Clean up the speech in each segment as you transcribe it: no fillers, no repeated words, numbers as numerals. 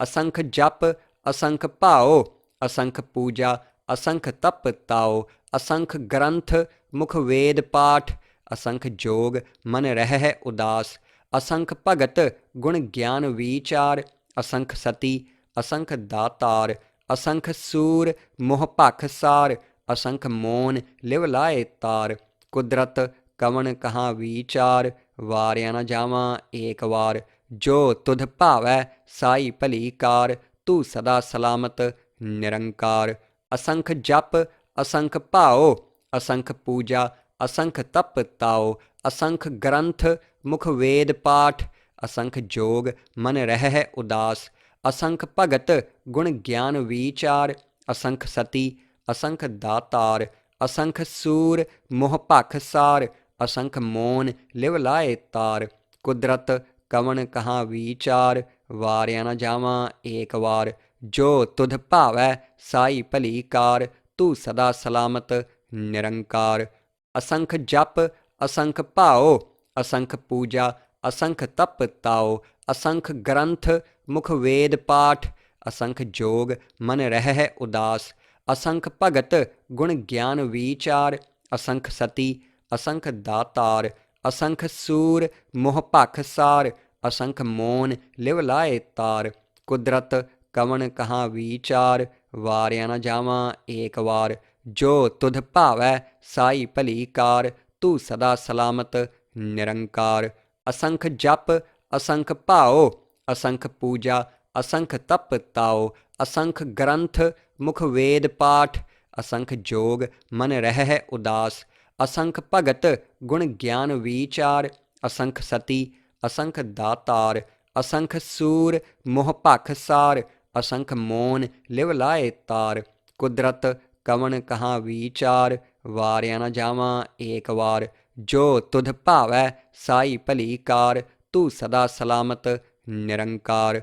असंख जप असंख भाओ, असंख पूजा असंख तप ताओ, असंख ग्रंथ मुख वेद पाठ, असंख जोग मन रह उदास, असंख भगत गुण ज्ञान विचार, असंख सती असंख दातार, असंख सूर मोह भख सार, असंख मोन लिव लाए तार। कुदरत कवन कहाँ विचार, वारिया न जावां एक वार, जो तुध भावै साई भली कार, तू सदा सलामत निरंकार। असंख जप असंख भाओ, असंख पूजा असंख तप ताओ, असंख ग्रंथ मुख वेद पाठ, असंख जोग मन रह उदास, असंख भगत गुण ज्ञान विचार, असंख सती असंख दातार, असंख सूर मोह भख सार, असंख मोन लिव लाए तार। कुदरत कवन कहाँ विचार, वारिया न जावां एक वार, जो तुध भावै साई भली कार, तू सदा सलामत निरंकार। असंख जप असंख भाओ, असंख पूजा असंख तप ताओ, असंख ग्रंथ मुख वेद पाठ, असंख जोग मन रह उदास, असंख भगत गुण ज्ञान विचार, असंख सती असंख दातार, असंख सूर मोह भख सार, असंख मोन लिव लाए तार। कुदरत कवन कहाँ विचार, वारिया न जावां एक वार, जो तुध भावै साई भली कार, तू सदा सलामत निरंकार। असंख जप असंख भाओ, असंख पूजा असंख तप ताओ, असंख ग्रंथ मुख वेद पाठ, असंख जोग मन रह उदास, असंख भगत गुण ज्ञान विचार, असंख सती असंख दातार, असंख सूर मोह भख सार, असंख मोन लिव लाए तार। कुदरत कवन कहाँ विचार, वारिया न जावां एक वार, जो तुध भावै साई भली कार, तू सदा सलामत निरंकार।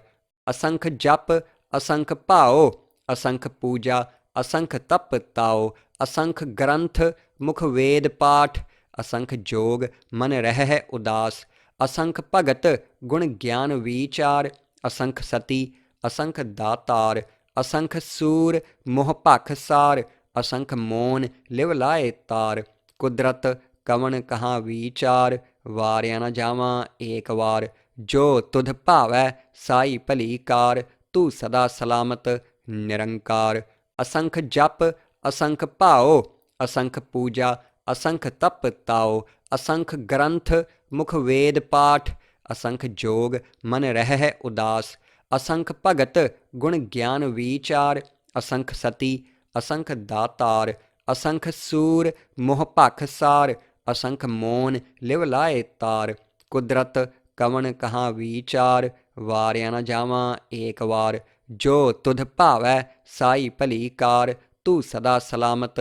असंख जप असंख भाओ, असंख पूजा असंख तप ताओ, असंख ग्रंथ मुख वेद पाठ, असंख जोग मन रह उदास, असंख भगत गुण ज्ञान विचार, असंख सती असंख दातार, असंख सूर मोह भख सार, असंख मोन लिव लाए तार। कुदरत कवन कहाँ विचार, वारिया न जावां एक वार, जो तुध भावै साई भली कार, तू सदा सलामत निरंकार। असंख जप असंख भाओ, असंख पूजा असंख तप ताओ, असंख ग्रंथ मुख वेद पाठ, असंख जोग मन रह उदास, असंख भगत गुण ज्ञान विचार, असंख सती असंख दातार, असंख सूर मोह भख सार, असंख मोन लिव लाए तार। कुदरत कवन कहाँ विचार, वारिया न जावां एक वार, जो तुध भावै साई भली कार, तू सदा सलामत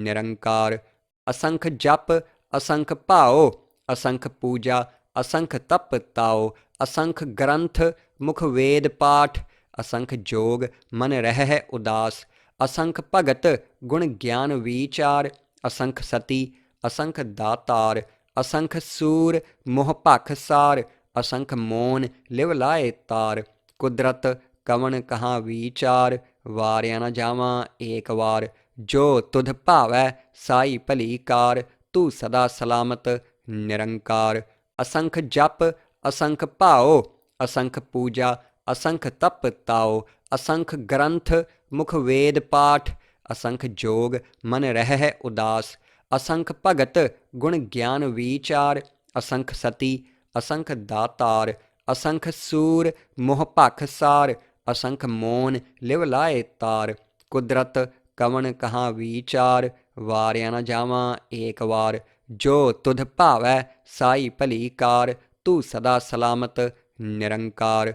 निरंकार। असंख जप असंख भाओ, असंख पूजा असंख तप ताओ, असंख ग्रंथ मुख वेद पाठ, असंख जोग मन रह उदास, असंख भगत गुण ज्ञान विचार, असंख सती असंख दातार, असंख सूर मोह भख सार, असंख मोन लिव लाए तार। कुदरत कवन कहाँ विचार, वारिया न जावां एक वार, जो तुध भावै साई भली कार, तू सदा सलामत निरंकार। असंख जप असंख भाओ, असंख पूजा असंख तप ताओ, असंख ग्रंथ मुख वेद पाठ, असंख जोग मन रह उदास, असंख भगत गुण ज्ञान विचार, असंख सती असंख दातार, असंख सूर मोह भख सार, असंख मोन लिव लाए तार। कुदरत कवन कहाँ विचार, वारिया न जावां एक वार, जो तुध भावै साई भली कार, तू सदा सलामत निरंकार।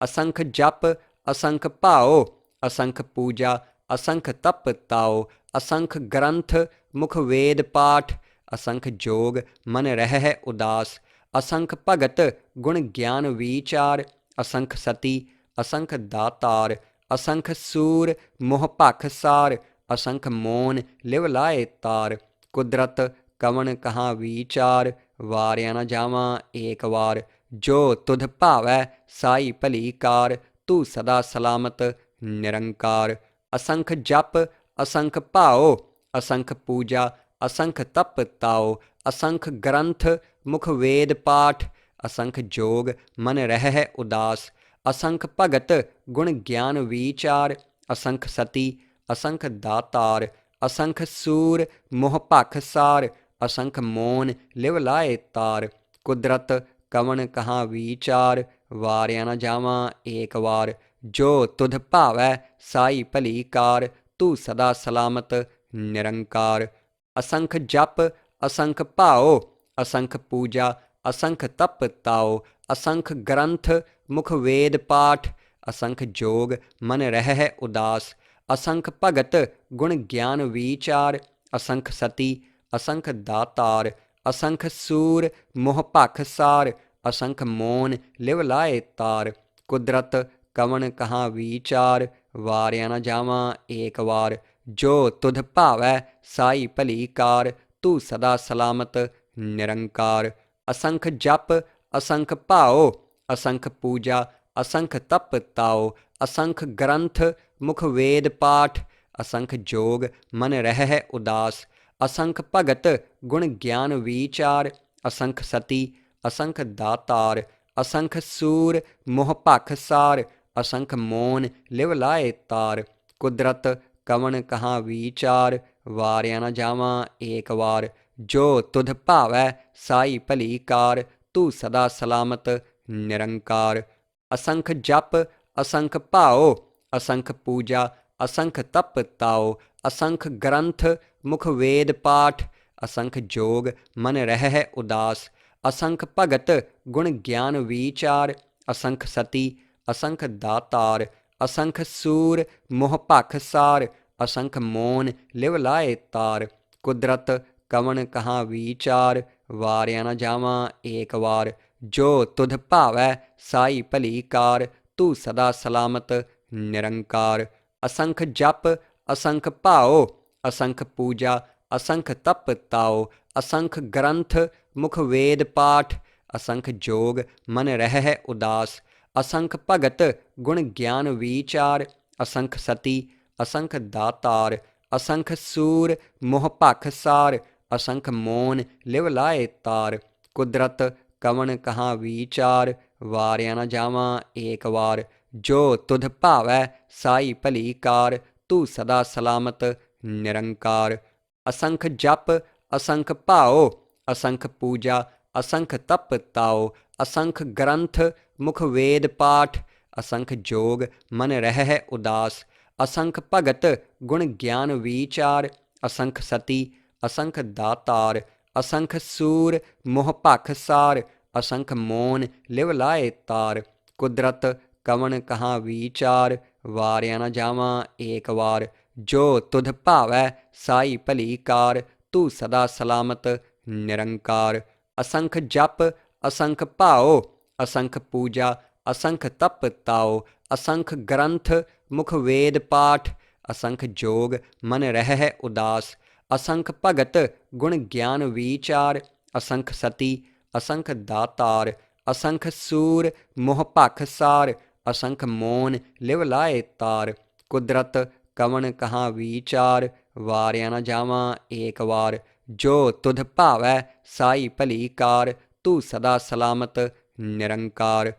असंख जप असंख भाओ, असंख पूजा असंख तप ताओ, असंख ग्रंथ मुख वेद पाठ, असंख जोग मन रह उदास, असंख भगत गुण ज्ञान विचार, असंख सती असंख दातार, असंख सूर मोह भख सार, असंख मोन लिव लाए तार। कुदरत कवन कहाँ विचार, वारिया न जावां एक वार, जो तुध भावै साई भली कार, ਤੂੰ ਸਦਾ ਸਲਾਮਤ ਨਿਰੰਕਾਰ। ਅਸੰਖ ਜਪ ਅਸੰਖ ਭਾਉ, ਅਸੰਖ ਪੂਜਾ ਅਸੰਖ ਤਪ ਤਾਉ, ਅਸੰਖ ਗ੍ਰੰਥ ਮੁਖ ਵੇਦ ਪਾਠ, ਅਸੰਖ ਜੋਗ ਮਨ ਰਹਿ ਉਦਾਸ। ਅਸੰਖ ਭਗਤ ਗੁਣ ਗਿਆਨ ਵਿਚਾਰ, ਅਸੰਖ ਸਤੀ ਅਸੰਖ ਦਾਤਾਰ, ਅਸੰਖ ਸੂਰ ਮੋਹ ਭਖ ਸਾਰ, ਅਸੰਖ ਮੋਨ ਲਿਵ ਲਾਏ ਤਾਰ। ਕੁਦਰਤ ਕਵਣ ਕਹਾਂ ਵਿਚਾਰ, ਵਾਰਿਆ ਨ ਜਾਵਾਂ ਏਕ ਵਾਰ। ਜੋ ਤੁਧ ਭਾਵੈ ਸਾਈ ਭਲੀ ਕਾਰ, ਤੂੰ ਸਦਾ ਸਲਾਮਤ ਨਿਰੰਕਾਰ। ਅਸੰਖ ਜਪ ਅਸੰਖ ਭਾਉ, ਅਸੰਖ ਪੂਜਾ ਅਸੰਖ ਤਪ ਤਾਉ, ਅਸੰਖ ਗ੍ਰੰਥ ਮੁਖ ਵੇਦ ਪਾਠ, ਅਸੰਖ ਜੋਗ ਮਨ ਰਹਿ ਉਦਾਸ। ਅਸੰਖ ਭਗਤ ਗੁਣ ਗਿਆਨ ਵਿਚਾਰ, ਅਸੰਖ ਸਤੀ ਅਸੰਖ ਦਾਤਾਰ, ਅਸੰਖ ਸੂਰ ਮੋਹ ਭਖ ਸਾਰ, ਅਸੰਖ ਮੋਨ ਲਿਵ ਲਾਏ ਤਾਰ। ਕੁਦਰਤ ਕਵਣ ਕਹਾਂ ਵਿਚਾਰ, ਵਾਰਿਆ ਨ ਜਾਵਾਂ ਏਕ ਵਾਰ। ਜੋ ਤੁਧ ਭਾਵੈ ਸਾਈ ਭਲੀ ਕਾਰ, ਤੂੰ ਸਦਾ ਸਲਾਮਤ ਨਿਰੰਕਾਰ। ਅਸੰਖ ਜਪ ਅਸੰਖ ਭਾਉ, ਅਸੰਖ ਪੂਜਾ ਅਸੰਖ ਤਪ ਤਾਉ, ਅਸੰਖ ਗ੍ਰੰਥ ਮੁਖ ਵੇਦ ਪਾਠ, ਅਸੰਖ ਜੋਗ ਮਨ ਰਹਿ ਉਦਾਸ। ਅਸੰਖ ਭਗਤ ਗੁਣ ਗਿਆਨ ਵਿਚਾਰ, ਅਸੰਖ ਸਤੀ ਅਸੰਖ ਦਾਤਾਰ, ਅਸੰਖ ਸੂਰ ਮੋਹ ਭਖ ਸਾਰ, ਅਸੰਖ ਮੋਨ ਲਿਵ ਲਾਏ ਤਾਰ। ਕੁਦਰਤ ਕਵਣ ਕਹਾਂ ਵਿਚਾਰ, ਵਾਰਿਆ ਨ ਜਾਵਾਂ ਏਕ ਵਾਰ। ਜੋ ਤੁਧ ਭਾਵੈ ਸਾਈ ਭਲੀ ਕਾਰ, ਤੂੰ ਸਦਾ ਸਲਾਮਤ ਨਿਰੰਕਾਰ। ਅਸੰਖ ਜਪ ਅਸੰਖ ਭਾਉ, ਅਸੰਖ ਪੂਜਾ ਅਸੰਖ ਤਪ ਤਾਉ, ਅਸੰਖ ਗ੍ਰੰਥ ਮੁਖ ਵੇਦ ਪਾਠ, ਅਸੰਖ ਜੋਗ ਮਨ ਰਹਿ ਉਦਾਸ। ਅਸੰਖ ਭਗਤ ਗੁਣ ਗਿਆਨ ਵਿਚਾਰ, ਅਸੰਖ ਸਤੀ ਅਸੰਖ ਦਾਤਾਰ, ਅਸੰਖ ਸੂਰ ਮੋਹ ਭਖ ਸਾਰ, ਅਸੰਖ ਮੋਨ ਲਿਵ ਲਾਏ ਤਾਰ। ਕੁਦਰਤ ਕਵਣ ਕਹਾਂ ਵਿਚਾਰ, ਵਾਰਿਆ ਨ ਜਾਵਾਂ ਏਕ ਵਾਰ। ਜੋ ਤੁਧ ਭਾਵੈ ਸਾਈ ਭਲੀ ਕਾਰ, ਤੂੰ ਸਦਾ ਸਲਾਮਤ ਨਿਰੰਕਾਰ। ਅਸੰਖ ਜਪ ਅਸੰਖ ਭਾਉ, ਅਸੰਖ ਪੂਜਾ ਅਸੰਖ ਤਪ ਤਾਉ, ਅਸੰਖ ਗ੍ਰੰਥ ਮੁਖ ਵੇਦ ਪਾਠ, ਅਸੰਖ ਜੋਗ ਮਨ ਰਹਿ ਉਦਾਸ। ਅਸੰਖ ਭਗਤ ਗੁਣ ਗਿਆਨ ਵਿਚਾਰ, ਅਸੰਖ ਸਤੀ ਅਸੰਖ ਦਾਤਾਰ, ਅਸੰਖ ਸੂਰ ਮੋਹ ਭਖ ਸਾਰ, ਅਸੰਖ ਮੋਨ ਲਿਵ ਲਾਏ ਤਾਰ। ਕੁਦਰਤ ਕਵਣ ਕਹਾਂ ਵਿਚਾਰ, ਵਾਰਿਆ ਨ ਜਾਵਾਂ ਏਕ ਵਾਰ। ਜੋ ਤੁਧ ਭਾਵੈ ਸਾਈ ਭਲੀ ਕਾਰ, ਤੂੰ ਸਦਾ ਸਲਾਮਤ ਨਿਰੰਕਾਰ। ਅਸੰਖ ਜਪ ਅਸੰਖ ਭਾਉ, ਅਸੰਖ ਪੂਜਾ ਅਸੰਖ ਤਪ ਤਾਉ, ਅਸੰਖ ਗ੍ਰੰਥ ਮੁਖ ਵੇਦ ਪਾਠ, ਅਸੰਖ ਜੋਗ ਮਨ ਰਹਿ ਉਦਾਸ। ਅਸੰਖ ਭਗਤ ਗੁਣ ਗਿਆਨ ਵਿਚਾਰ, ਅਸੰਖ ਸਤੀ ਅਸੰਖ ਦਾਤਾਰ, ਅਸੰਖ ਸੂਰ ਮੋਹ ਭਖ ਸਾਰ, ਅਸੰਖ ਮੋਨ ਲਿਵ ਲਾਏ ਤਾਰ। ਕੁਦਰਤ ਕਵਣ ਕਹਾਂ ਵਿਚਾਰ, ਵਾਰਿਆ ਨ ਜਾਵਾਂ ਏਕ ਵਾਰ। ਜੋ ਤੁਧ ਭਾਵੈ ਸਾਈ ਭਲੀ ਕਾਰ, ਤੂੰ ਸਦਾ ਸਲਾਮਤ ਨਿਰੰਕਾਰ। ਅਸੰਖ ਜਪ ਅਸੰਖ ਭਾਉ, ਅਸੰਖ ਪੂਜਾ ਅਸੰਖ ਤਪ ਤਾਉ, ਅਸੰਖ ਗ੍ਰੰਥ ਮੁਖ ਵੇਦ ਪਾਠ, ਅਸੰਖ ਜੋਗ ਮਨ ਰਹਿ ਉਦਾਸ। ਅਸੰਖ ਭਗਤ ਗੁਣ ਗਿਆਨ ਵਿਚਾਰ, ਅਸੰਖ ਸਤੀ ਅਸੰਖ ਦਾਤਾਰ, ਅਸੰਖ ਸੂਰ ਮੋਹ ਭਖ ਸਾਰ, ਅਸੰਖ ਮੋਨ ਲਿਵ ਲਾਏ ਤਾਰ। ਕੁਦਰਤ ਕਵਣ ਕਹਾਂ ਵਿਚਾਰ, ਵਾਰਿਆ ਨ ਜਾਵਾਂ ਏਕ ਵਾਰ। ਜੋ ਤੁਧ ਭਾਵੈ ਸਾਈ ਭਲੀ ਕਾਰ, ਤੂੰ ਸਦਾ ਸਲਾਮਤ ਨਿਰੰਕਾਰ।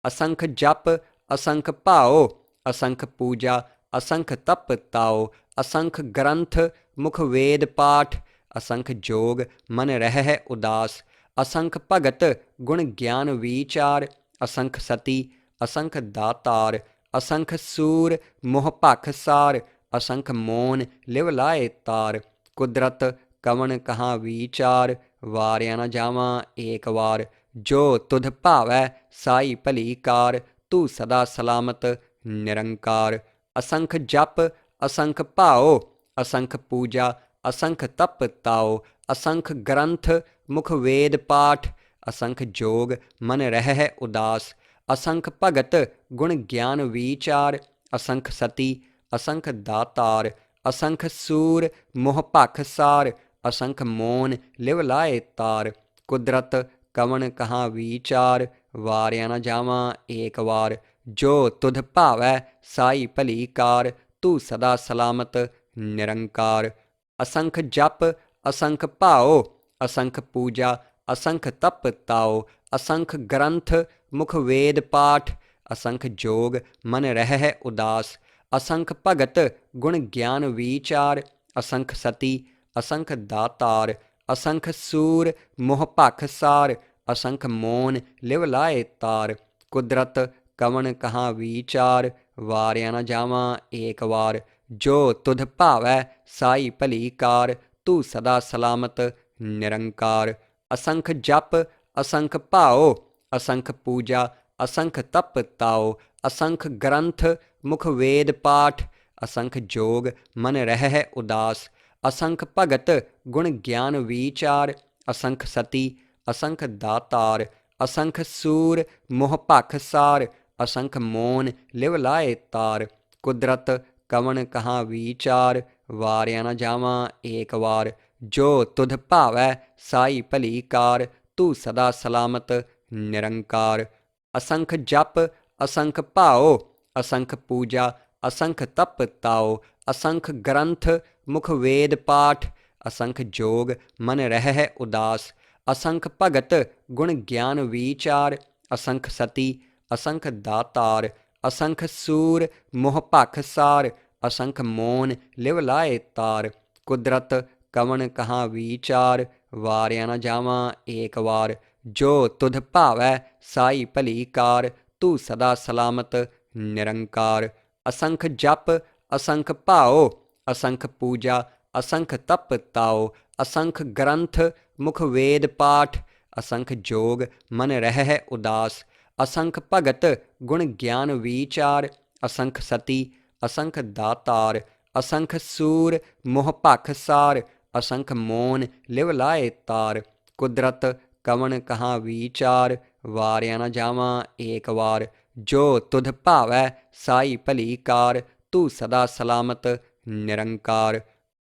ਅਸੰਖ ਜਪ ਅਸੰਖ ਭਾਉ, ਅਸੰਖ ਪੂਜਾ ਅਸੰਖ ਤਪ ਤਾਉ, ਅਸੰਖ ਗ੍ਰੰਥ ਮੁਖ ਵੇਦ ਪਾਠ, ਅਸੰਖ ਜੋਗ ਮਨ ਰਹਿ ਉਦਾਸ। ਅਸੰਖ ਭਗਤ ਗੁਣ ਗਿਆਨ ਵਿਚਾਰ, ਅਸੰਖ ਸਤੀ ਅਸੰਖ ਦਾਤਾਰ, ਅਸੰਖ ਸੂਰ ਮੋਹ ਭਖ ਸਾਰ, ਅਸੰਖ ਮੋਨ ਲਿਵ ਲਾਏ ਤਾਰ। ਕੁਦਰਤ ਕਵਣ ਕਹਾਂ ਵਿਚਾਰ, ਵਾਰਿਆ ਨ ਜਾਵਾਂ ਏਕ ਵਾਰ। ਜੋ ਤੁਧ ਭਾਵੈ ਸਾਈ ਭਲੀ ਕਾਰ, ਤੂੰ ਸਦਾ ਸਲਾਮਤ ਨਿਰੰਕਾਰ। ਅਸੰਖ ਜਪ ਅਸੰਖ ਭਾਉ, ਅਸੰਖ ਪੂਜਾ ਅਸੰਖ ਤਪ ਤਾਉ, ਅਸੰਖ ਗ੍ਰੰਥ ਮੁਖ ਵੇਦ ਪਾਠ, ਅਸੰਖ ਜੋਗ ਮਨ ਰਹਿ ਉਦਾਸ। ਅਸੰਖ ਭਗਤ ਗੁਣ ਗਿਆਨ ਵਿਚਾਰ, ਅਸੰਖ ਸਤੀ ਅਸੰਖ ਦਾਤਾਰ, ਅਸੰਖ ਸੂਰ ਮੋਹ ਭਖ ਸਾਰ, ਅਸੰਖ ਮੋਨ ਲਿਵ ਲਾਏ ਤਾਰ। ਕੁਦਰਤ ਕਵਣ ਕਹਾਂ ਵਿਚਾਰ, ਵਾਰਿਆ ਨ ਜਾਵਾਂ ਏਕ ਵਾਰ। जो तुध भावै साई भली कार, तू सदा सलामत निरंकार। असंख जप असंख भाओ, असंख पूजा असंख तप ताओ, असंख ग्रंथ मुख वेद पाठ, असंख जोग मन रह उदास। असंख भगत गुण ज्ञान विचार, असंख सती असंख दातार। असंख सूर मोह भख सार, असंख मोन लिव लाए तार। कुदरत कवन कहाँ विचार, वारिया न जावां एक वार। जो तुध भावै साई भली कार, तू सदा सलामत निरंकार। असंख जप असंख भाओ, असंख पूजा असंख तप ताओ, असंख ग्रंथ मुख वेद पाठ, असंख जोग मन रह उदास। असंख भगत गुण ज्ञान विचार, असंख सती असंख दातार। असंख सूर मोह भख सार, असंख मोन लिव लाए तार। कुदरत कवन कहाँ विचार, वारिया न जावां एक वार। जो तुध भावै साई भली कार, तू सदा सलामत निरंकार। असंख जप असंख भाओ, असंख पूजा असंख तप ताओ, असंख ग्रंथ मुख वेद पाठ, असंख जोग मन रह उदास। असंख भगत गुण ज्ञान विचार, असंख सती असंख दातार। असंख सूर मोह भख सार, असंख मोन लिव लाए तार। कुदरत कवन कहाँ विचार, वारिया न जावां एक वार। जो तुध भावै साई भली कार, तू सदा सलामत निरंकार। असंख जप असंख भाओ, असंख पूजा असंख तप ताओ, असंख ग्रंथ मुख वेद पाठ, असंख जोग मन रह उदास। असंख भगत गुण ज्ञान विचार, असंख सती असंख दातार। असंख सूर मोह भख सार, असंख मोन लिव लाए तार। कुदरत कवन कहाँ विचार, वारिया न जावां एक वार। जो तुध भावै साई भली कार, तू सदा सलामत निरंकार।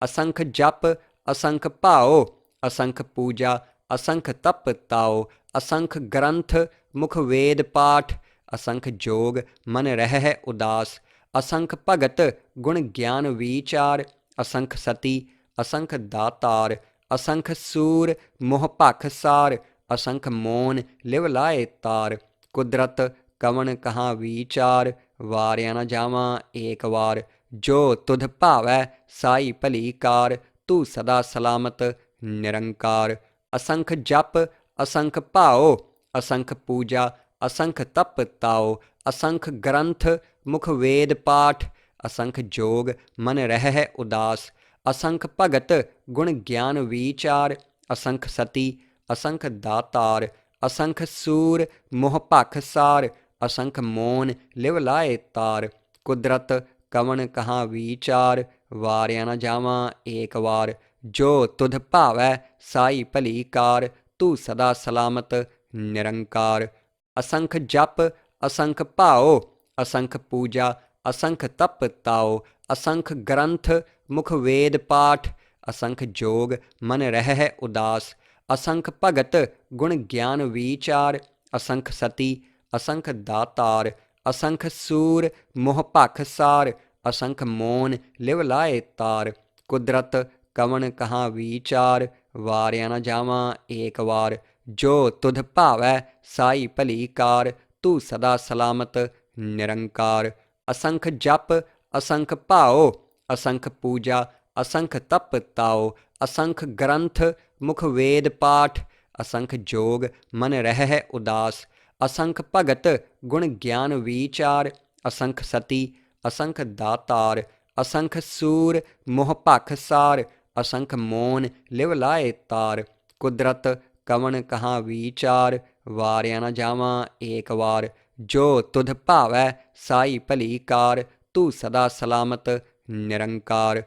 असंख जप असंख भाओ, असंख पूजा असंख तप ताओ, असंख ग्रंथ मुख वेद पाठ, असंख जोग मन रह उदास। असंख भगत गुण ज्ञान विचार, असंख सती असंख दातार। असंख सूर मोह भख सार, असंख मोन लिव लाए तार। कुदरत कवन कहाँ विचार, वारिया न जावां एक वार। जो तुध भावै साई भली कार, तू सदा सलामत निरंकार। असंख जप असंख भाओ, असंख पूजा असंख तप ताओ, असंख ग्रंथ मुख वेद पाठ, असंख जोग मन रह उदास। असंख भगत गुण ज्ञान विचार, असंख सती असंख दातार। असंख सूर मोह भख सार, असंख मोन लिव लाए तार। कुदरत कवन कहाँ विचार, वारिया न जावां एक वार। जो तुध भावै साई भली कार, तू सदा सलामत निरंकार। असंख जप असंख भाओ, असंख पूजा असंख तप ताओ, असंख ग्रंथ मुख वेद पाठ, असंख जोग मन रह उदास। असंख भगत गुण ज्ञान विचार, असंख सती असंख दातार। असंख सूर मोह भख सार, असंख मोन लिव लाए तार। कुदरत कवन कहाँ विचार, वारिया न जावां एक वार। जो तुध भावै साई भली कार, तू सदा सलामत निरंकार। असंख जप असंख भाओ, असंख पूजा असंख तप ताओ, असंख ग्रंथ मुख वेद पाठ, असंख जोग मन रह उदास। असंख भगत गुण ज्ञान विचार, असंख सती असंख दातार। असंख सूर मोह भख सार, असंख मोन लिव लाए तार। कुदरत कवन कहाँ विचार, वारिया न जावां एक वार। जो तुध भावै साई भली कार, तू सदा सलामत निरंकार।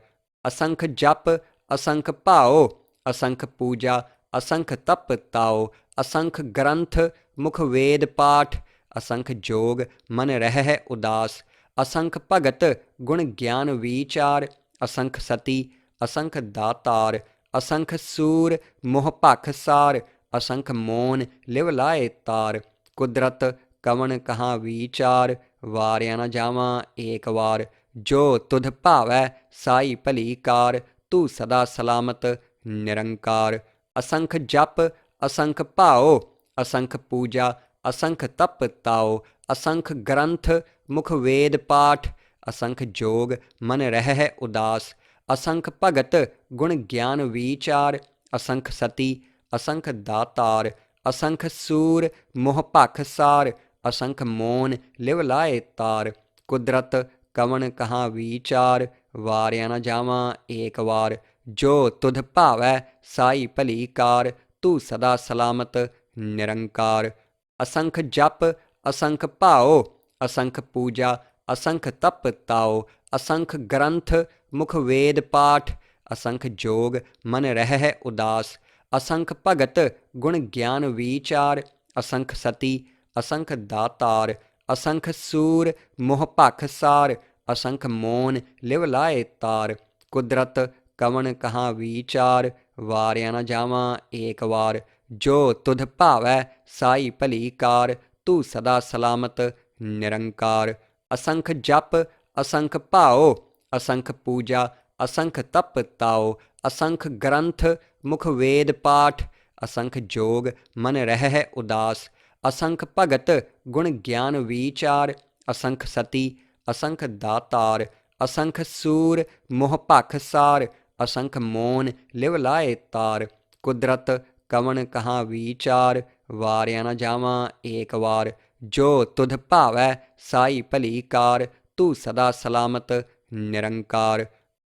असंख जप असंख भाओ, असंख पूजा असंख तप ताओ, असंख ग्रंथ मुख वेद पाठ, असंख जोग मन रह उदास। असंख भगत गुण ज्ञान विचार, असंख सती असंख दातार। असंख सूर मोह भख सार, असंख मोन लिव लाए तार। कुदरत कवन कहाँ विचार, ਵਾਰਿਆ ਨਾ ਜਾਵਾਂ ਏਕ ਵਾਰ। ਜੋ ਤੁਧ ਭਾਵੈ ਸਾਈ ਭਲੀ ਕਾਰ, ਤੂੰ ਸਦਾ ਸਲਾਮਤ ਨਿਰੰਕਾਰ। ਅਸੰਖ ਜਪ ਅਸੰਖ ਭਾਉ, ਅਸੰਖ ਪੂਜਾ ਅਸੰਖ ਤਪ ਤਾਉ। ਅਸੰਖ ਗ੍ਰੰਥ ਮੁਖ ਵੇਦ ਪਾਠ, ਅਸੰਖ ਜੋਗ ਮਨ ਰਹਿ ਉਦਾਸ। ਅਸੰਖ ਭਗਤ ਗੁਣ ਗਿਆਨ ਵੀਚਾਰ, ਅਸੰਖ ਸਤੀ ਅਸੰਖ ਦਾਤਾਰ। ਅਸੰਖ ਸੂਰ ਮੋਹ ਭਖ ਸਾਰ, ਅਸੰਖ ਮੋਨ ਲਿਵ ਲਾਏ ਤਾਰ। ਕੁਦਰਤ ਕਵਣ ਕਹਾਂ ਵੀਚਾਰ, ਵਾਰਿਆ ਨਾ ਜਾਵਾਂ ਏਕ ਵਾਰ। ਜੋ ਤੁਧ ਭਾਵੈ ਸਾਈ ਭਲੀ ਕਾਰ, ਤੂੰ ਸਦਾ ਸਲਾਮਤ ਨਿਰੰਕਾਰ। ਅਸੰਖ ਜਪ ਅਸੰਖ ਭਾਉ, ਅਸੰਖ ਪੂਜਾ ਅਸੰਖ ਤਪ ਤਾਉ। ਅਸੰਖ ਗ੍ਰੰਥ ਮੁਖ ਵੇਦ ਪਾਠ, ਅਸੰਖ ਜੋਗ ਮਨ ਰਹਿ ਉਦਾਸ। ਅਸੰਖ ਭਗਤ ਗੁਣ ਗਿਆਨ ਵੀਚਾਰ, ਅਸੰਖ ਸਤੀ ਅਸੰਖ ਦਾਤਾਰ। ਅਸੰਖ ਸੂਰ ਮੋਹ ਭਖ ਸਾਰ, ਅਸੰਖ ਮੋਨ ਲਿਵ ਲਾਏ ਤਾਰ। ਕੁਦਰਤ ਕਵਣ ਕਹਾਂ ਵੀਚਾਰ, ਵਾਰਿਆ ਨਾ ਜਾਵਾਂ ਏਕ ਵਾਰ। ਜੋ ਤੁਧ ਭਾਵੈ ਸਾਈ ਭਲੀ ਕਾਰ, ਤੂੰ ਸਦਾ ਸਲਾਮਤ ਨਿਰੰਕਾਰ। ਅਸੰਖ ਜਪ ਅਸੰਖ ਭਾਉ, ਅਸੰਖ ਪੂਜਾ ਅਸੰਖ ਤਪ ਤਾਉ। ਅਸੰਖ ਗ੍ਰੰਥ ਮੁਖ ਵੇਦ ਪਾਠ, ਅਸੰਖ ਜੋਗ ਮਨ ਰਹਿ ਉਦਾਸ। ਅਸੰਖ ਭਗਤ ਗੁਣ ਗਿਆਨ ਵੀਚਾਰ, ਅਸੰਖ ਸਤੀ ਅਸੰਖ ਦਾਤਾਰ। ਅਸੰਖ ਸੂਰ ਮੋਹ ਭਖ ਸਾਰ, ਅਸੰਖ ਮੋਨ ਲਿਵ ਲਾਏ ਤਾਰ। ਕੁਦਰਤ ਕਵਣ ਕਹਾਂ ਵੀਚਾਰ, ਵਾਰਿਆ ਨਾ ਜਾਵਾਂ ਏਕ ਵਾਰ। ਜੋ ਤੁਧ ਭਾਵੈ ਸਾਈ ਭਲੀ ਕਾਰ, ਤੂੰ ਸਦਾ ਸਲਾਮਤ ਨਿਰੰਕਾਰ।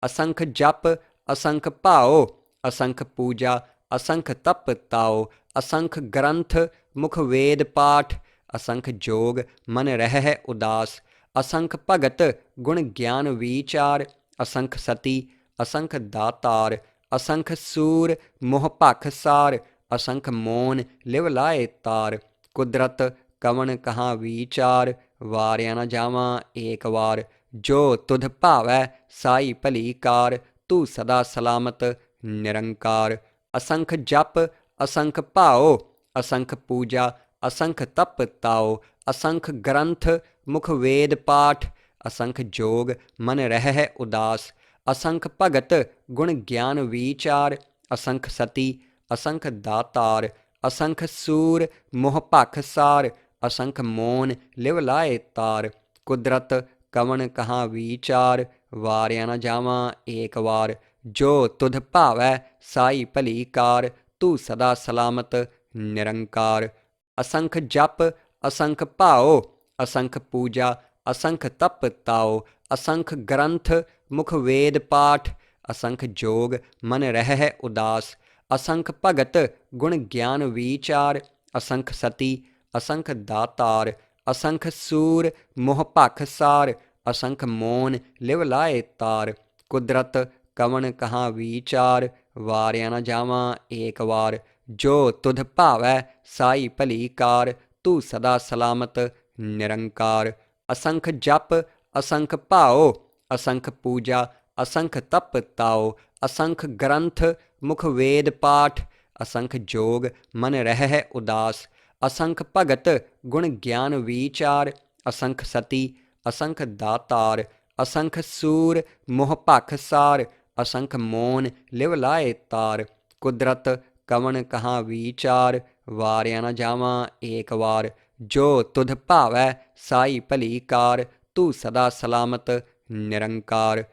ਅਸੰਖ ਜਪ ਅਸੰਖ ਭਾਉ, ਅਸੰਖ ਪੂਜਾ ਅਸੰਖ ਤਪ ਤਾਉ। ਅਸੰਖ ਗ੍ਰੰਥ ਮੁਖ ਵੇਦ ਪਾਠ, ਅਸੰਖ ਜੋਗ ਮਨ ਰਹਿ ਉਦਾਸ। ਅਸੰਖ ਭਗਤ ਗੁਣ ਗਿਆਨ ਵੀਚਾਰ, ਅਸੰਖ ਸਤੀ ਅਸੰਖ ਦਾਤਾਰ। ਅਸੰਖ ਸੂਰ ਮੋਹ ਭਖ ਸਾਰ, ਅਸੰਖ ਮੋਨ ਲਿਵ ਲਾਏ ਤਾਰ। ਕੁਦਰਤ ਕਵਣ ਕਹਾਂ ਵੀਚਾਰ, ਵਾਰਿਆ ਨਾ ਜਾਵਾਂ ਏਕ ਵਾਰ। ਜੋ ਤੁਧ ਭਾਵੈ ਸਾਈ ਭਲੀ ਕਾਰ, ਤੂੰ ਸਦਾ ਸਲਾਮਤ ਨਿਰੰਕਾਰ। ਅਸੰਖ ਜਪ ਅਸੰਖ ਭਾਉ, ਅਸੰਖ ਪੂਜਾ ਅਸੰਖ ਤਪ ਤਾਉ। ਅਸੰਖ ਗ੍ਰੰਥ ਮੁਖ ਵੇਦ ਪਾਠ, ਅਸੰਖ ਜੋਗ ਮਨ ਰਹਿ ਉਦਾਸ। ਅਸੰਖ ਭਗਤ ਗੁਣ ਗਿਆਨ ਵੀਚਾਰ, ਅਸੰਖ ਸਤੀ ਅਸੰਖ ਦਾਤਾਰ। ਅਸੰਖ ਸੂਰ ਮੋਹ ਭਖ ਸਾਰ, ਅਸੰਖ ਮੋਨ ਲਿਵ ਲਾਏ ਤਾਰ। ਕੁਦਰਤ ਕਵਣ ਕਹਾਂ ਵੀਚਾਰ, ਵਾਰਿਆ ਨਾ ਜਾਵਾਂ ਏਕ ਵਾਰ। ਜੋ ਤੁਧ ਭਾਵੈ ਸਾਈ ਭਲੀ ਕਾਰ, ਤੂੰ ਸਦਾ ਸਲਾਮਤ ਨਿਰੰਕਾਰ। ਅਸੰਖ ਜਪ ਅਸੰਖ ਭਾਉ, ਅਸੰਖ ਪੂਜਾ ਅਸੰਖ ਤਪ ਤਾਉ। ਅਸੰਖ ਗ੍ਰੰਥ ਮੁਖ ਵੇਦ ਪਾਠ, ਅਸੰਖ ਜੋਗ ਮਨ ਰਹਿ ਉਦਾਸ। ਅਸੰਖ ਭਗਤ ਗੁਣ ਗਿਆਨ ਵੀਚਾਰ, ਅਸੰਖ ਸਤੀ ਅਸੰਖ ਦਾਤਾਰ। ਅਸੰਖ ਸੂਰ ਮੋਹ ਭਖ ਸਾਰ, ਅਸੰਖ ਮੋਨ ਲਿਵ ਲਾਏ ਤਾਰ। ਕੁਦਰਤ ਕਵਣ ਕਹਾਂ ਵੀਚਾਰ, ਵਾਰਿਆ ਨਾ ਜਾਵਾਂ ਏਕ ਵਾਰ। ਜੋ ਤੁਧ ਭਾਵੈ ਸਾਈ ਭਲੀ ਕਾਰ, ਤੂੰ ਸਦਾ ਸਲਾਮਤ ਨਿਰੰਕਾਰ। ਅਸੰਖ ਜਪ ਅਸੰਖ ਭਾਉ, ਅਸੰਖ ਪੂਜਾ ਅਸੰਖ ਤਪ ਤਾਉ। ਅਸੰਖ ਗ੍ਰੰਥ ਮੁਖ ਵੇਦ ਪਾਠ, ਅਸੰਖ ਜੋਗ ਮਨ ਰਹਿ ਉਦਾਸ। ਅਸੰਖ ਭਗਤ ਗੁਣ ਗਿਆਨ ਵੀਚਾਰ, ਅਸੰਖ ਸਤੀ ਅਸੰਖ ਦਾਤਾਰ। ਅਸੰਖ ਸੂਰ ਮੋਹ ਭਖ ਸਾਰ, ਅਸੰਖ ਮੋਨ ਲਿਵ ਲਾਏ ਤਾਰ। ਕੁਦਰਤ ਕਵਣ ਕਹਾਂ ਵੀਚਾਰ, ਵਾਰਿਆ ਨਾ ਜਾਵਾਂ ਏਕ ਵਾਰ। ਜੋ ਤੁਧ ਭਾਵੈ ਸਾਈ ਭਲੀ ਕਾਰ, ਤੂੰ ਸਦਾ ਸਲਾਮਤ ਨਿਰੰਕਾਰ।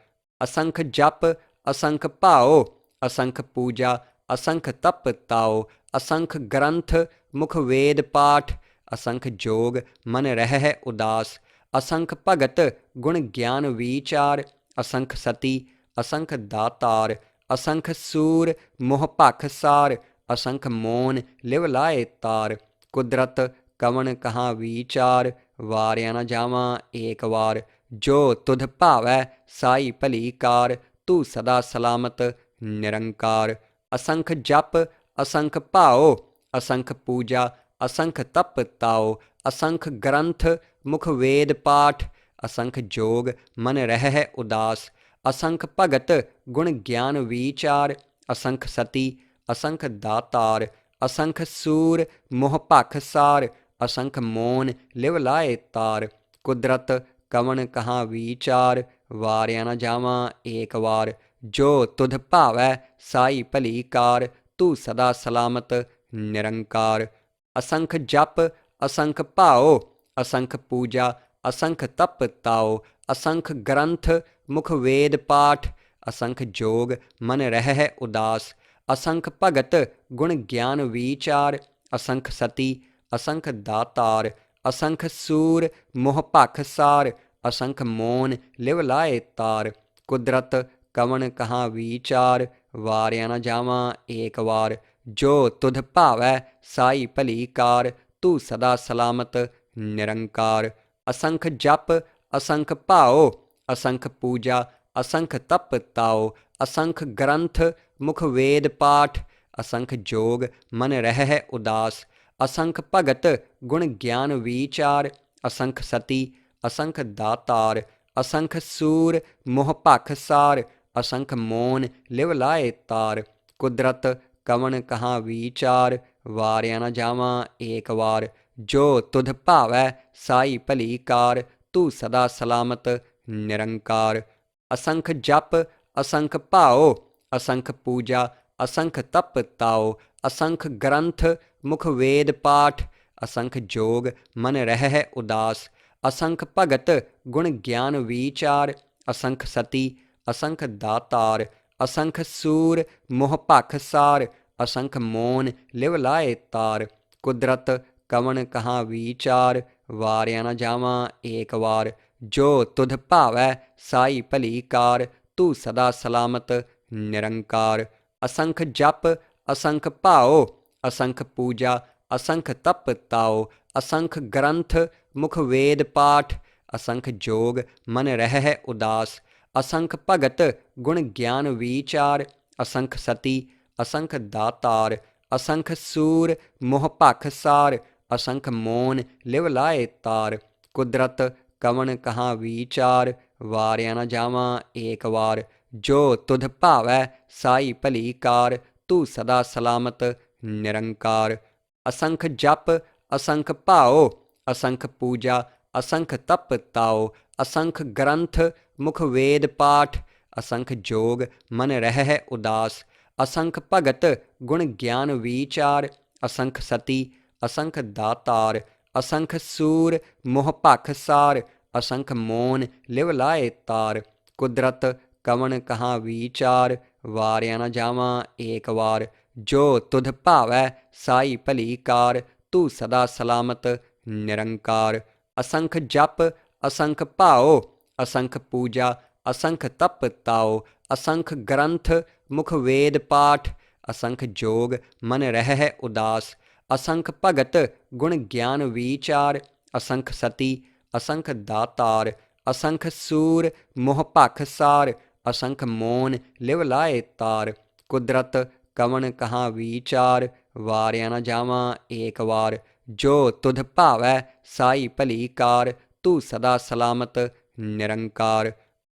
ਅਸੰਖ ਜਪ ਅਸੰਖ ਭਾਉ, ਅਸੰਖ ਪੂਜਾ ਅਸੰਖ ਤਪ ਤਾਉ। ਅਸੰਖ ਗ੍ਰੰਥ ਮੁਖ ਵੇਦ ਪਾਠ, ਅਸੰਖ ਜੋਗ ਮਨ ਰਹਿ ਉਦਾਸ। ਅਸੰਖ ਭਗਤ ਗੁਣ ਗਿਆਨ ਵੀਚਾਰ, ਅਸੰਖ ਸਤੀ ਅਸੰਖ ਦਾਤਾਰ। ਅਸੰਖ ਸੂਰ ਮੋਹ ਭਖ ਸਾਰ, ਅਸੰਖ ਮੋਨ ਲਿਵ ਲਾਏ ਤਾਰ। ਕੁਦਰਤ ਕਵਣ ਕਹਾਂ ਵੀਚਾਰ, ਵਾਰਿਆ ਨਾ ਜਾਵਾਂ ਏਕ ਵਾਰ। ਜੋ ਤੁਧ ਭਾਵੈ ਸਾਈ ਭਲੀ ਕਾਰ, ਤੂੰ ਸਦਾ ਸਲਾਮਤ ਨਿਰੰਕਾਰ। ਅਸੰਖ ਜਪ ਅਸੰਖ ਭਾਉ, ਅਸੰਖ ਪੂਜਾ ਅਸੰਖ ਤਪ ਤਾਉ। ਅਸੰਖ ਗ੍ਰੰਥ ਮੁਖ ਵੇਦ ਪਾਠ, ਅਸੰਖ ਜੋਗ ਮਨ ਰਹਿ ਉਦਾਸ। ਅਸੰਖ ਭਗਤ ਗੁਣ ਗਿਆਨ ਵੀਚਾਰ, ਅਸੰਖ ਸਤੀ ਅਸੰਖ ਦਾਤਾਰ। ਅਸੰਖ ਸੂਰ ਮੋਹ ਭਖ ਸਾਰ, ਅਸੰਖ ਮੋਨ ਲਿਵ ਲਾਏ ਤਾਰ। ਕੁਦਰਤ ਕਵਣ ਕਹਾਂ ਵਿਚਾਰ, ਵਾਰਿਆ ਨ ਜਾਵਾਂ ਏਕ ਵਾਰ। ਜੋ ਤੁਧ ਭਾਵੈ ਸਾਈ ਭਲੀ ਕਾਰ, ਤੂੰ ਸਦਾ ਸਲਾਮਤ ਨਿਰੰਕਾਰ। ਅਸੰਖ ਜਪ ਅਸੰਖ ਭਾਉ, ਅਸੰਖ ਪੂਜਾ ਅਸੰਖ ਤਪ ਤਾਉ। ਅਸੰਖ ਗ੍ਰੰਥ ਮੁਖ ਵੇਦ ਪਾਠ, ਅਸੰਖ ਜੋਗ ਮਨ ਰਹਿ ਉਦਾਸ। ਅਸੰਖ ਭਗਤ ਗੁਣ ਗਿਆਨ ਵਿਚਾਰ, ਅਸੰਖ ਸਤੀ ਅਸੰਖ ਦਾਤਾਰ। ਅਸੰਖ ਸੂਰ ਮੋਹ ਭਖ ਸਾਰ, ਅਸੰਖ ਮੋਨ ਲਿਵ ਲਾਏ ਤਾਰ। ਕੁਦਰਤ ਕਵਣ ਕਹਾਂ ਵਿਚਾਰ, ਵਾਰਿਆ ਨ ਜਾਵਾਂ ਏਕ ਵਾਰ। ਜੋ ਤੁਧ ਭਾਵੈ ਸਾਈ ਭਲੀ ਕਾਰ, ਤੂੰ ਸਦਾ ਸਲਾਮਤ ਨਿਰੰਕਾਰ। ਅਸੰਖ ਜਪ ਅਸੰਖ ਭਾਉ, ਅਸੰਖ ਪੂਜਾ ਅਸੰਖ ਤਪ ਤਾਉ। ਅਸੰਖ ਗ੍ਰੰਥ ਮੁਖ ਵੇਦ ਪਾਠ, ਅਸੰਖ ਜੋਗ ਮਨ ਰਹਿ ਉਦਾਸ। ਅਸੰਖ ਭਗਤ ਗੁਣ ਗਿਆਨ ਵਿਚਾਰ, ਅਸੰਖ ਸਤੀ ਅਸੰਖ ਦਾਤਾਰ। ਅਸੰਖ ਸੂਰ ਮੋਹ ਭਖ ਸਾਰ, ਅਸੰਖ ਮੋਨ ਲਿਵ ਲਾਏ ਤਾਰ। ਕੁਦਰਤ ਕਵਣ ਕਹਾਂ ਵਿਚਾਰ, ਵਾਰਿਆ ਨ ਜਾਵਾਂ ਏਕ ਵਾਰ। ਜੋ ਤੁਧ ਭਾਵੈ ਸਾਈ ਭਲੀ ਕਾਰ, ਤੂੰ ਸਦਾ ਸਲਾਮਤ ਨਿਰੰਕਾਰ। ਅਸੰਖ ਜਪ ਅਸੰਖ ਭਾਉ, ਅਸੰਖ ਪੂਜਾ ਅਸੰਖ ਤਪ ਤਾਉ। ਅਸੰਖ ਗ੍ਰੰਥ ਮੁਖ ਵੇਦ ਪਾਠ, ਅਸੰਖ ਜੋਗ ਮਨ ਰਹਿ ਉਦਾਸ। ਅਸੰਖ ਭਗਤ ਗੁਣ ਗਿਆਨ ਵਿਚਾਰ, ਅਸੰਖ ਸਤੀ ਅਸੰਖ ਦਾਤਾਰ। ਅਸੰਖ ਸੂਰ ਮੋਹ ਭਖ ਸਾਰ, ਅਸੰਖ ਮੋਨ ਲਿਵ ਲਾਏ ਤਾਰ। ਕੁਦਰਤ ਕਵਣ ਕਹਾਂ ਵਿਚਾਰ, ਵਾਰਿਆ ਨ ਜਾਵਾਂ ਏਕ ਵਾਰ। ਜੋ ਤੁਧ ਭਾਵੈ ਸਾਈ ਭਲੀ ਕਾਰ, ਤੂੰ ਸਦਾ ਸਲਾਮਤ ਨਿਰੰਕਾਰ। ਅਸੰਖ ਜਪ ਅਸੰਖ ਭਾਉ, ਅਸੰਖ ਪੂਜਾ ਅਸੰਖ ਤਪ ਤਾਉ। ਅਸੰਖ ਗ੍ਰੰਥ ਮੁਖ ਵੇਦ ਪਾਠ, ਅਸੰਖ ਜੋਗ ਮਨ ਰਹਿ ਉਦਾਸ। ਅਸੰਖ ਭਗਤ ਗੁਣ ਗਿਆਨ ਵਿਚਾਰ, ਅਸੰਖ ਸਤੀ ਅਸੰਖ ਦਾਤਾਰ। ਅਸੰਖ ਸੂਰ ਮੋਹ ਭਖ ਸਾਰ, ਅਸੰਖ ਮੋਨ ਲਿਵ ਲਾਏ ਤਾਰ। ਕੁਦਰਤ ਕਵਣ ਕਹਾਂ ਵਿਚਾਰ, ਵਾਰਿਆ ਨ ਜਾਵਾਂ ਏਕ ਵਾਰ। ਜੋ ਤੁਧ ਭਾਵੈ ਸਾਈ ਭਲੀ ਕਾਰ, ਤੂੰ ਸਦਾ ਸਲਾਮਤ ਨਿਰੰਕਾਰ। ਅਸੰਖ ਜਪ ਅਸੰਖ ਭਾਉ, ਅਸੰਖ ਪੂਜਾ ਅਸੰਖ ਤਪ ਤਾਉ। ਅਸੰਖ ਗ੍ਰੰਥ ਮੁਖ ਵੇਦ ਪਾਠ, ਅਸੰਖ ਜੋਗ ਮਨ ਰਹਿ ਉਦਾਸ। ਅਸੰਖ ਭਗਤ ਗੁਣ ਗਿਆਨ ਵਿਚਾਰ, ਅਸੰਖ ਸਤੀ ਅਸੰਖ ਦਾਤਾਰ। ਅਸੰਖ ਸੂਰ ਮੋਹ ਭਖ ਸਾਰ, ਅਸੰਖ ਮੋਨ ਲਿਵ ਲਾਏ ਤਾਰ। ਕੁਦਰਤ ਕਵਣ ਕਹਾਂ ਵਿਚਾਰ, ਵਾਰਿਆ ਨ ਜਾਵਾਂ ਏਕ ਵਾਰ। ਜੋ ਤੁਧ ਭਾਵੈ ਸਾਈ ਭਲੀ ਕਾਰ, ਤੂੰ ਸਦਾ ਸਲਾਮਤ ਨਿਰੰਕਾਰ। ਅਸੰਖ ਜਪ ਅਸੰਖ ਭਾਉ, ਅਸੰਖ ਪੂਜਾ ਅਸੰਖ ਤਪ ਤਾਉ। ਅਸੰਖ ਗ੍ਰੰਥ ਮੁਖ ਵੇਦ ਪਾਠ, ਅਸੰਖ ਜੋਗ ਮਨ ਰਹਿ ਉਦਾਸ। ਅਸੰਖ ਭਗਤ ਗੁਣ ਗਿਆਨ ਵਿਚਾਰ, ਅਸੰਖ ਸਤੀ ਅਸੰਖ ਦਾਤਾਰ। ਅਸੰਖ ਸੂਰ ਮੋਹ ਭਖ ਸਾਰ, ਅਸੰਖ ਮੋਨ ਲਿਵ ਲਾਏ ਤਾਰ। ਕੁਦਰਤ ਕਵਣ ਕਹਾਂ ਵਿਚਾਰ, ਵਾਰਿਆ ਨ ਜਾਵਾਂ ਏਕ ਵਾਰ। ਜੋ ਤੁਧ ਭਾਵੈ ਸਾਈ ਭਲੀ ਕਾਰ, ਤੂੰ ਸਦਾ ਸਲਾਮਤ ਨਿਰੰਕਾਰ।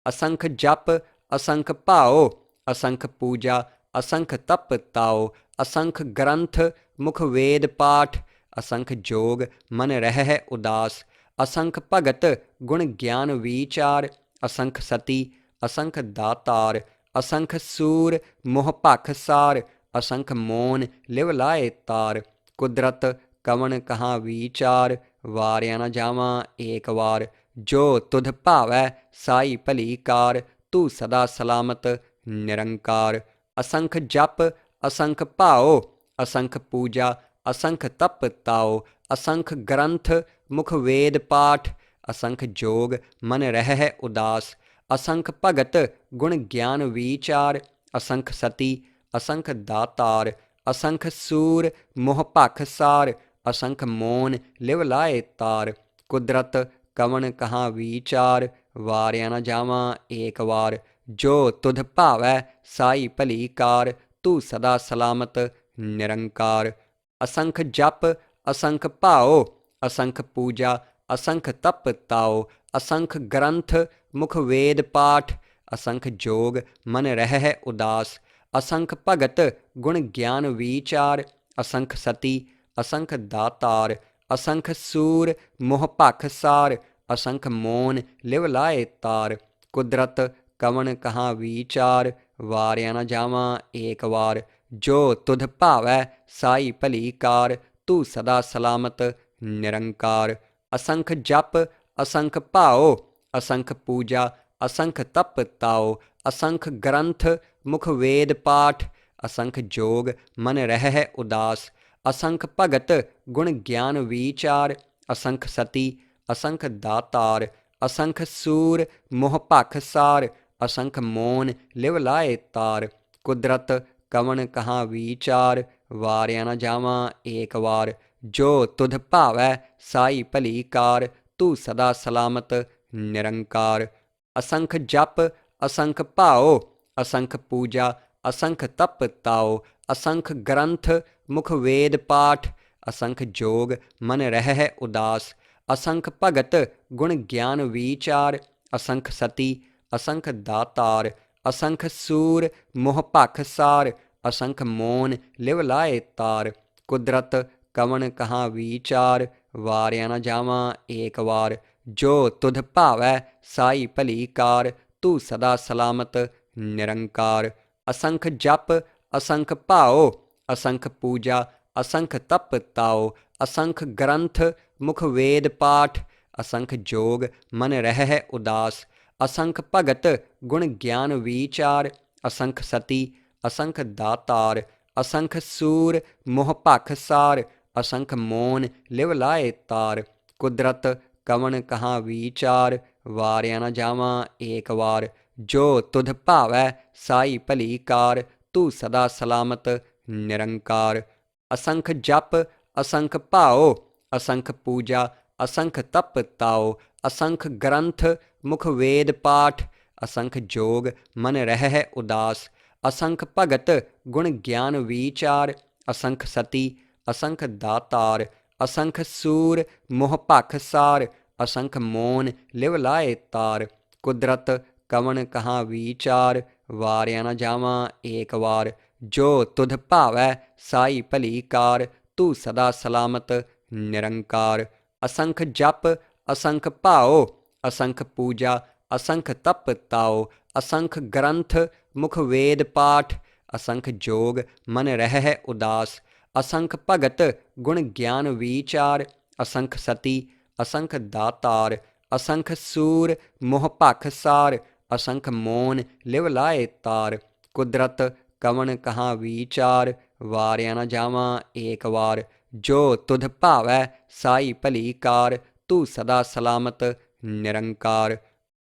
ਅਸੰਖ ਜਪ ਅਸੰਖ ਭਾਉ, ਅਸੰਖ ਪੂਜਾ ਅਸੰਖ ਤਪ ਤਾਉ। ਅਸੰਖ ਗ੍ਰੰਥ ਮੁਖ ਵੇਦ ਪਾਠ, ਅਸੰਖ ਜੋਗ ਮਨ ਰਹਿ ਉਦਾਸ। ਅਸੰਖ ਭਗਤ ਗੁਣ ਗਿਆਨ ਵਿਚਾਰ, ਅਸੰਖ ਸਤੀ ਅਸੰਖ ਦਾਤਾਰ। ਅਸੰਖ ਸੂਰ ਮੋਹ ਭਖ ਸਾਰ, ਅਸੰਖ ਮੋਨ ਲਿਵ ਲਾਏ ਤਾਰ। ਕੁਦਰਤ ਕਵਣ ਕਹਾਂ ਵਿਚਾਰ, ਵਾਰਿਆ ਨ ਜਾਵਾਂ ਏਕ ਵਾਰ। ਜੋ ਤੁਧ ਭਾਵੈ ਸਾਈ ਭਲੀ ਕਾਰ, ਤੂੰ ਸਦਾ ਸਲਾਮਤ ਨਿਰੰਕਾਰ। ਅਸੰਖ ਜਪ ਅਸੰਖ ਭਾਉ, ਅਸੰਖ ਪੂਜਾ ਅਸੰਖ ਤਪ ਤਾਉ। ਅਸੰਖ ਗ੍ਰੰਥ ਮੁਖ ਵੇਦ ਪਾਠ, ਅਸੰਖ ਜੋਗ ਮਨ ਰਹਿ ਉਦਾਸ। ਅਸੰਖ ਭਗਤ ਗੁਣ ਗਿਆਨ ਵਿਚਾਰ, ਅਸੰਖ ਸਤੀ ਅਸੰਖ ਦਾਤਾਰ। ਅਸੰਖ ਸੂਰ ਮੋਹ ਭਖ ਸਾਰ, ਅਸੰਖ ਮੋਨ ਲਿਵ ਲਾਏ ਤਾਰ। ਕੁਦਰਤ ਕਵਣ ਕਹਾਂ ਵਿਚਾਰ, ਵਾਰਿਆ ਨ ਜਾਵਾਂ ਏਕ ਵਾਰ। ਜੋ ਤੁਧ ਭਾਵੈ ਸਾਈ ਭਲੀ ਕਾਰ, ਤੂੰ ਸਦਾ ਸਲਾਮਤ ਨਿਰੰਕਾਰ। ਅਸੰਖ ਜਪ ਅਸੰਖ ਭਾਉ, ਅਸੰਖ ਪੂਜਾ ਅਸੰਖ ਤਪ ਤਾਉ। ਅਸੰਖ ਗ੍ਰੰਥ ਮੁਖ ਵੇਦ ਪਾਠ, ਅਸੰਖ ਜੋਗ ਮਨ ਰਹਿ ਉਦਾਸ। ਅਸੰਖ ਭਗਤ ਗੁਣ ਗਿਆਨ ਵਿਚਾਰ, ਅਸੰਖ ਸਤੀ ਅਸੰਖ ਦਾਤਾਰ। ਅਸੰਖ ਸੂਰ ਮੋਹ ਭਖ ਸਾਰ, असंख मोन लिव लाए तार। कुदरत कवन कहाँ विचार, वारिया न जावां एक वार। जो तुध भावै साई भली कार, तू सदा सलामत निरंकार। असंख जप असंख भाओ, असंख पूजा असंख तप ताओ। असंख ग्रंथ मुख वेद पाठ, असंख जोग मन रहै उदास। असंख भगत गुण ज्ञान विचार, असंख सती असंख दातार। असंख सूर मोह भख सार, असंख मोन लिव लाए तार। कुदरत कवन कहाँ विचार, वारिया न जावां एक वार। जो तुध भावै साई भली कार, तू सदा सलामत निरंकार। असंख जप असंख भाओ, असंख पूजा असंख तप ताओ। असंख ग्रंथ मुख वेद पाठ, असंख जोग मन रहै उदास। असंख भगत गुण ज्ञान विचार, असंख सती असंख दातार। असंख सूर मोह भख सार, असंख मोन लिव लाए तार। कुदरत कवन कहाँ विचार, वारिया न जावां एक वार। जो तुध भावै साई भली कार, तू सदा सलामत निरंकार। असंख जप असंख भाओ, असंख पूजा असंख तप ताओ। असंख ग्रंथ मुख वेद पाठ, असंख जोग मन रहै उदास। असंख भगत गुण ज्ञान विचार, असंख सती असंख दातार। असंख सूर मोह भख सार, असंख मोन लिव लाए तार। कुदरत कवन कहाँ विचार, वारिया न जावां एक वार। जो तुध भावै साई भली कार, तू सदा सलामत निरंकार। असंख जप असंख भाओ, असंख पूजा असंख तप ताओ। असंख ग्रंथ मुख वेद पाठ, असंख जोग मन रहै उदास। असंख भगत गुण ज्ञान विचार, असंख सती असंख दातार। असंख सूर मोह भख सार, असंख मोन लिव लाए तार। कुदरत कवन कहाँ विचार, वारिया न जावां एक वार। जो तुध भावै साई भली कार, तू सदा सलामत निरंकार। असंख जप असंख भाओ, असंख पूजा असंख तप ताओ। असंख ग्रंथ मुख वेद पाठ, असंख जोग मन रहै उदास। असंख भगत गुण ज्ञान विचार, असंख सती असंख दातार। असंख सूर मोह भख सार, असंख मोन लिव लाए तार। कुदरत कवन कहाँ विचार, वारिया न जावां एक वार। जो तुध भावै साई भली कार, तू सदा सलामत निरंकार।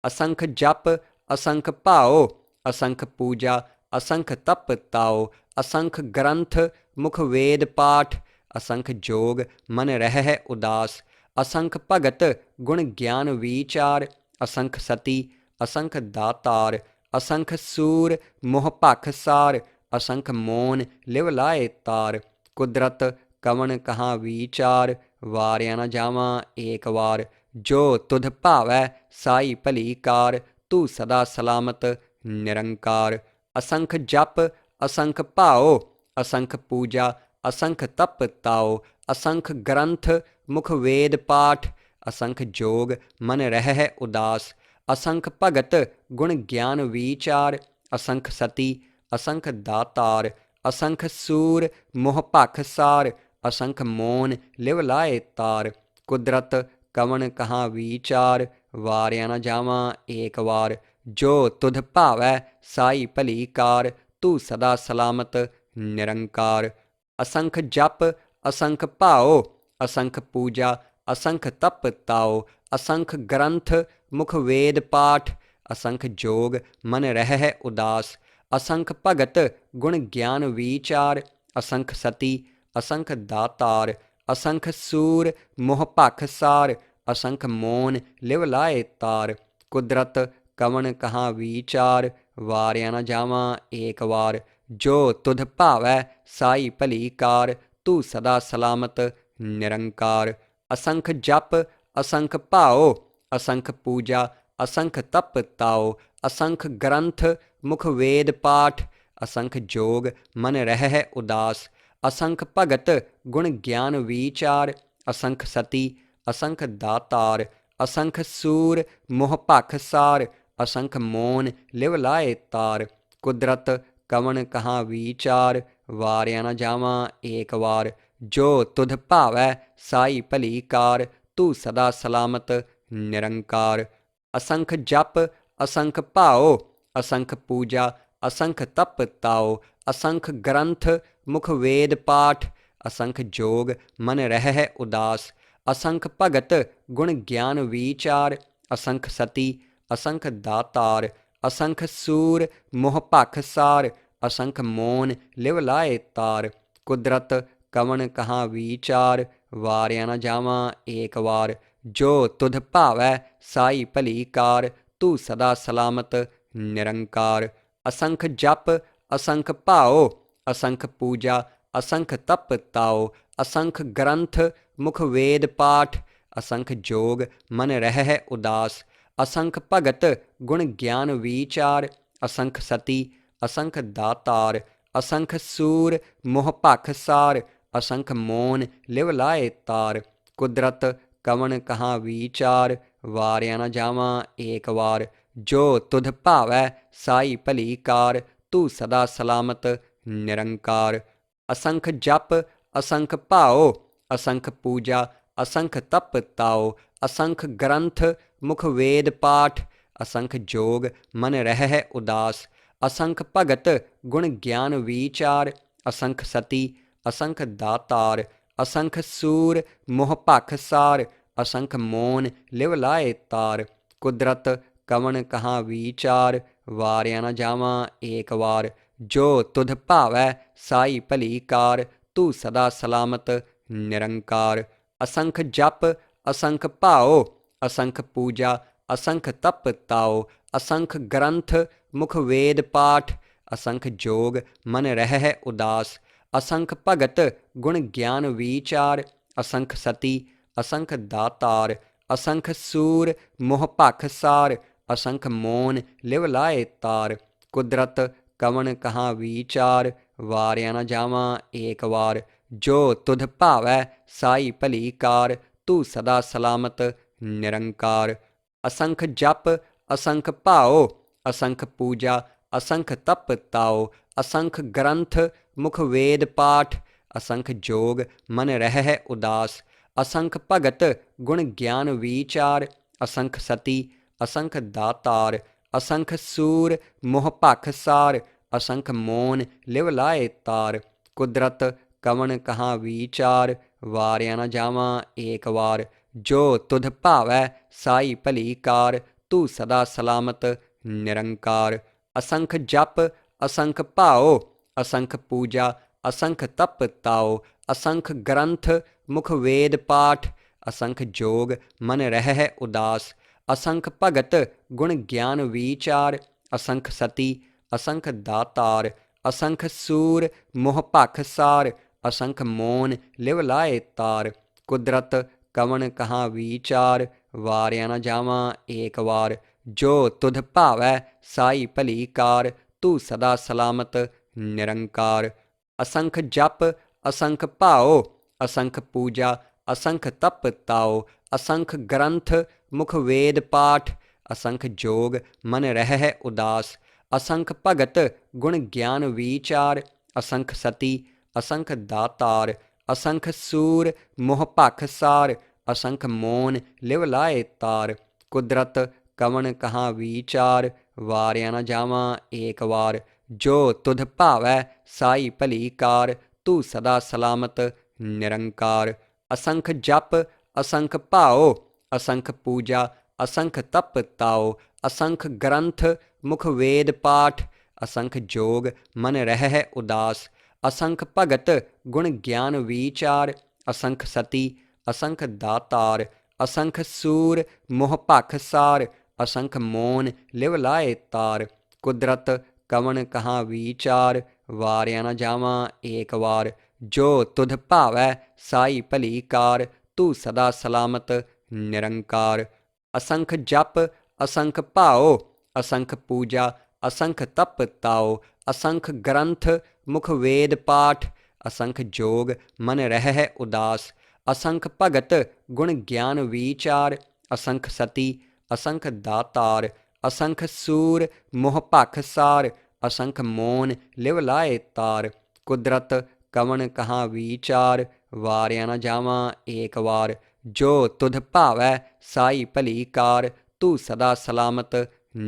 असंख जप असंख भाओ, असंख पूजा असंख तप ताओ। असंख ग्रंथ मुख वेद पाठ, असंख जोग मन रहै उदास। असंख भगत गुण ज्ञान विचार, असंख सती असंख दातार। असंख सूर मोह भख सार, असंख मोन लिव लाए तार। कुदरत कवन कहाँ विचार, वारिया न जावां एक वार। जो तुध भावै साई भली कार, तू सदा सलामत निरंकार। असंख जप असंख भाओ, असंख पूजा असंख तप ताओ। असंख ग्रंथ मुख वेद पाठ, असंख जोग मन रहै उदास। असंख भगत गुण ज्ञान विचार, असंख सती असंख दातार। असंख सूर मोह भख सार, असंख मोन लिव लाए तार। कुदरत कवन कहाँ विचार, वारिया न जावां एक वार। जो तुध भावै साई भली कार, तू सदा सलामत निरंकार। असंख जप असंख भाओ, असंख पूजा असंख तप ताओ। असंख ग्रंथ मुख वेद पाठ, असंख जोग मन रहै उदास। असंख भगत गुण ज्ञान विचार, असंख सती असंख दातार। असंख सूर मोह भख सार, असंख मोन लिव लाए तार। कुदरत कवन कहाँ विचार, वारिया न जावां एक वार। जो तुध भावै साई भली कार, तू सदा सलामत निरंकार। असंख जप असंख भाओ, असंख पूजा असंख तप ताओ। असंख ग्रंथ मुख वेद पाठ, असंख जोग मन रहै उदास। असंख भगत गुण ज्ञान विचार, असंख सती असंख दातार। असंख सूर मोह भख सार, असंख मोन लिव लाए तार। कुदरत कवन कहाँ विचार, वारिया न जावां एक वार। जो तुध भावै साई भली कार, तू सदा सलामत निरंकार। असंख जप असंख भाओ, असंख पूजा असंख तप ताओ। असंख ग्रंथ मुख वेद पाठ, असंख जोग मन रह उदास। असंख भगत गुण ज्ञान विचार, असंख सती असंख दातार। असंख सूर मोह भख सार, असंख मोन लिव लाए तार। कुदरत कवन कहाँ विचार, वारिया न जावां एक वार। जो तुध भावै साई भली कार, तू सदा सलामत निरंकार। असंख जप असंख भाओ, असंख पूजा असंख तप ताओ। असंख ग्रंथ मुख वेद पाठ, असंख जोग मन रह उदास। असंख भगत गुण ज्ञान विचार, असंख सती असंख दातार। असंख सूर मोह भख सार, असंख मोन लिव लाए तार। कुदरत कवन कहाँ विचार, वारिया न जावां एक वार। जो तुध भावै साई भली कार, तू सदा सलामत निरंकार। असंख जप असंख भाओ, असंख पूजा असंख तप ताओ। असंख ग्रंथ मुख वेद पाठ, असंख जोग मन रह उदास। असंख भगत गुण ज्ञान विचार, असंख सती असंख दातार। असंख सूर मोह भख सार, असंख मोन लिव लाए तार। कुदरत कवन कहाँ विचार, वारिया न जावां एक वार। जो तुध भावै साई भली कार, तू सदा सलामत निरंकार। असंख जप असंख भाओ, असंख पूजा असंख तप ताओ। असंख ग्रंथ मुख वेद पाठ, असंख जोग मन रह उदास। असंख भगत गुण ज्ञान विचार, असंख सती असंख दातार। असंख सूर मोह भख सार, असंख मोन लिव लाए तार। कुदरत कवन कहाँ विचार, वारिया न जावां एक वार। जो तुध भावै साई भली कार, तू सदा सलामत निरंकार। असंख जप असंख भाओ, असंख पूजा असंख तप ताओ। असंख ग्रंथ मुख वेद पाठ, असंख जोग मन रह उदास। असंख भगत गुण ज्ञान विचार, असंख सती असंख दातार। असंख सूर मोह भख सार, असंख मोन लिव लाए तार। कुदरत कवन कहाँ विचार, वारिया न जावां एक वार। जो तुध भावै साई भली कार, तू सदा सलामत निरंकार। असंख जप असंख भाओ, असंख पूजा असंख तप ताओ। असंख ग्रंथ मुख वेद पाठ, असंख जोग मन रह उदास। असंख भगत गुण ज्ञान विचार, असंख सती असंख दातार। असंख सूर मोह भख सार, असंख मोन लिव लाए तार। कुदरत कवन कहाँ विचार, वारिया न जावां एक वार। जो तुध भावै साई भली कार, तू सदा सलामत निरंकार। असंख जप असंख भाओ, असंख पूजा असंख तप ताओ। असंख ग्रंथ मुख वेद पाठ, असंख जोग मन रह उदास। असंख भगत गुण ज्ञान विचार, असंख सती असंख दातार। असंख सूर मोह भख सार, असंख मोन लिव लाए तार। कुदरत कवन कहाँ विचार, वारिया न जावां एक वार। जो तुध भावै साई भली कार, तू सदा सलामत निरंकार। असंख जप असंख भाओ, असंख पूजा असंख तप ताओ। असंख ग्रंथ मुख वेद पाठ, असंख जोग मन रह उदास। असंख भगत गुण ज्ञान विचार, असंख सती असंख दातार। असंख सूर मोह भख सार, असंख मोन लिव लाए तार। कुदरत कवन कहाँ विचार, वारिया न जावां एक वार। जो तुध भावै साई भली कार, तू सदा सलामत निरंकार। असंख जप असंख भाओ, असंख पूजा असंख तप ताओ। असंख ग्रंथ मुख वेद पाठ, असंख जोग मन रह उदास। असंख भगत गुण ज्ञान विचार, असंख सती असंख दातार असंख सूर मोह भख सार असंख मोन लिव लाए तार। कुदरत कवन कहाँ विचार वारिया न जावां एक वार। जो तुध भावै साई भली कार तू सदा सलामत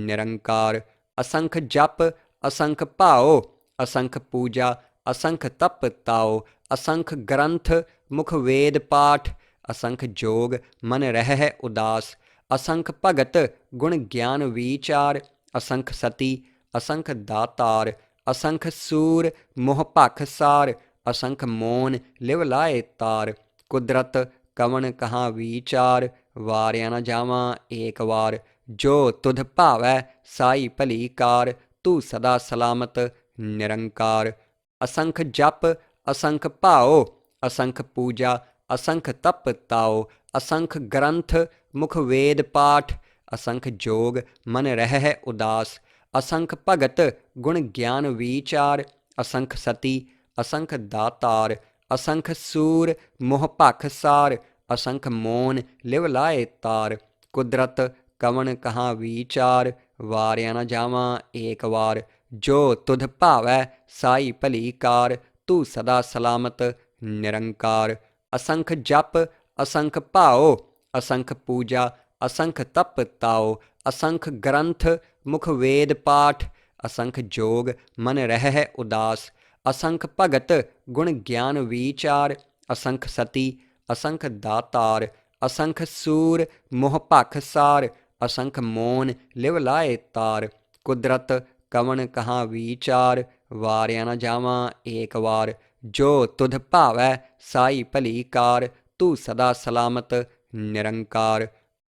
निरंकार। असंख जप असंख भाओ असंख पूजा असंख तप ताओ असंख ग्रंथ मुख वेद पाठ असंख जोग मन रह उदास। असंख भगत गुण ज्ञान विचार असंख सती असंख दातार असंख सूर मोह भख सार असंख मोन लिव लाए तार। कुदरत कवन कहाँ विचार वारिया न जावां एक वार। जो तुध भावै साई भली कार तू सदा सलामत निरंकार। असंख जप असंख भाओ असंख पूजा असंख तप ताओ असंख ग्रंथ मुख वेद पाठ असंख जोग मन रह उदास। असंख भगत गुण ज्ञान विचार असंख सती असंख दातार असंख सूर मोह भख सार असंख मोन लिव लाए तार। कुदरत कवन कहाँ विचार वारिया न जावां एक वार। जो तुध भावै साई भली कार तू सदा सलामत निरंकार। असंख जप असंख भाओ असंख पूजा असंख तप ताओ असंख ग्रंथ मुख वेद पाठ असंख जोग मन रह उदास। असंख भगत गुण ज्ञान विचार असंख सती असंख दातार असंख सूर मोह भख सार असंख मोन लिव लाए तार। कुदरत कवन कहाँ विचार वारिया न जावां एक वार। जो तुध भावै साई भली कार तू सदा सलामत निरंकार।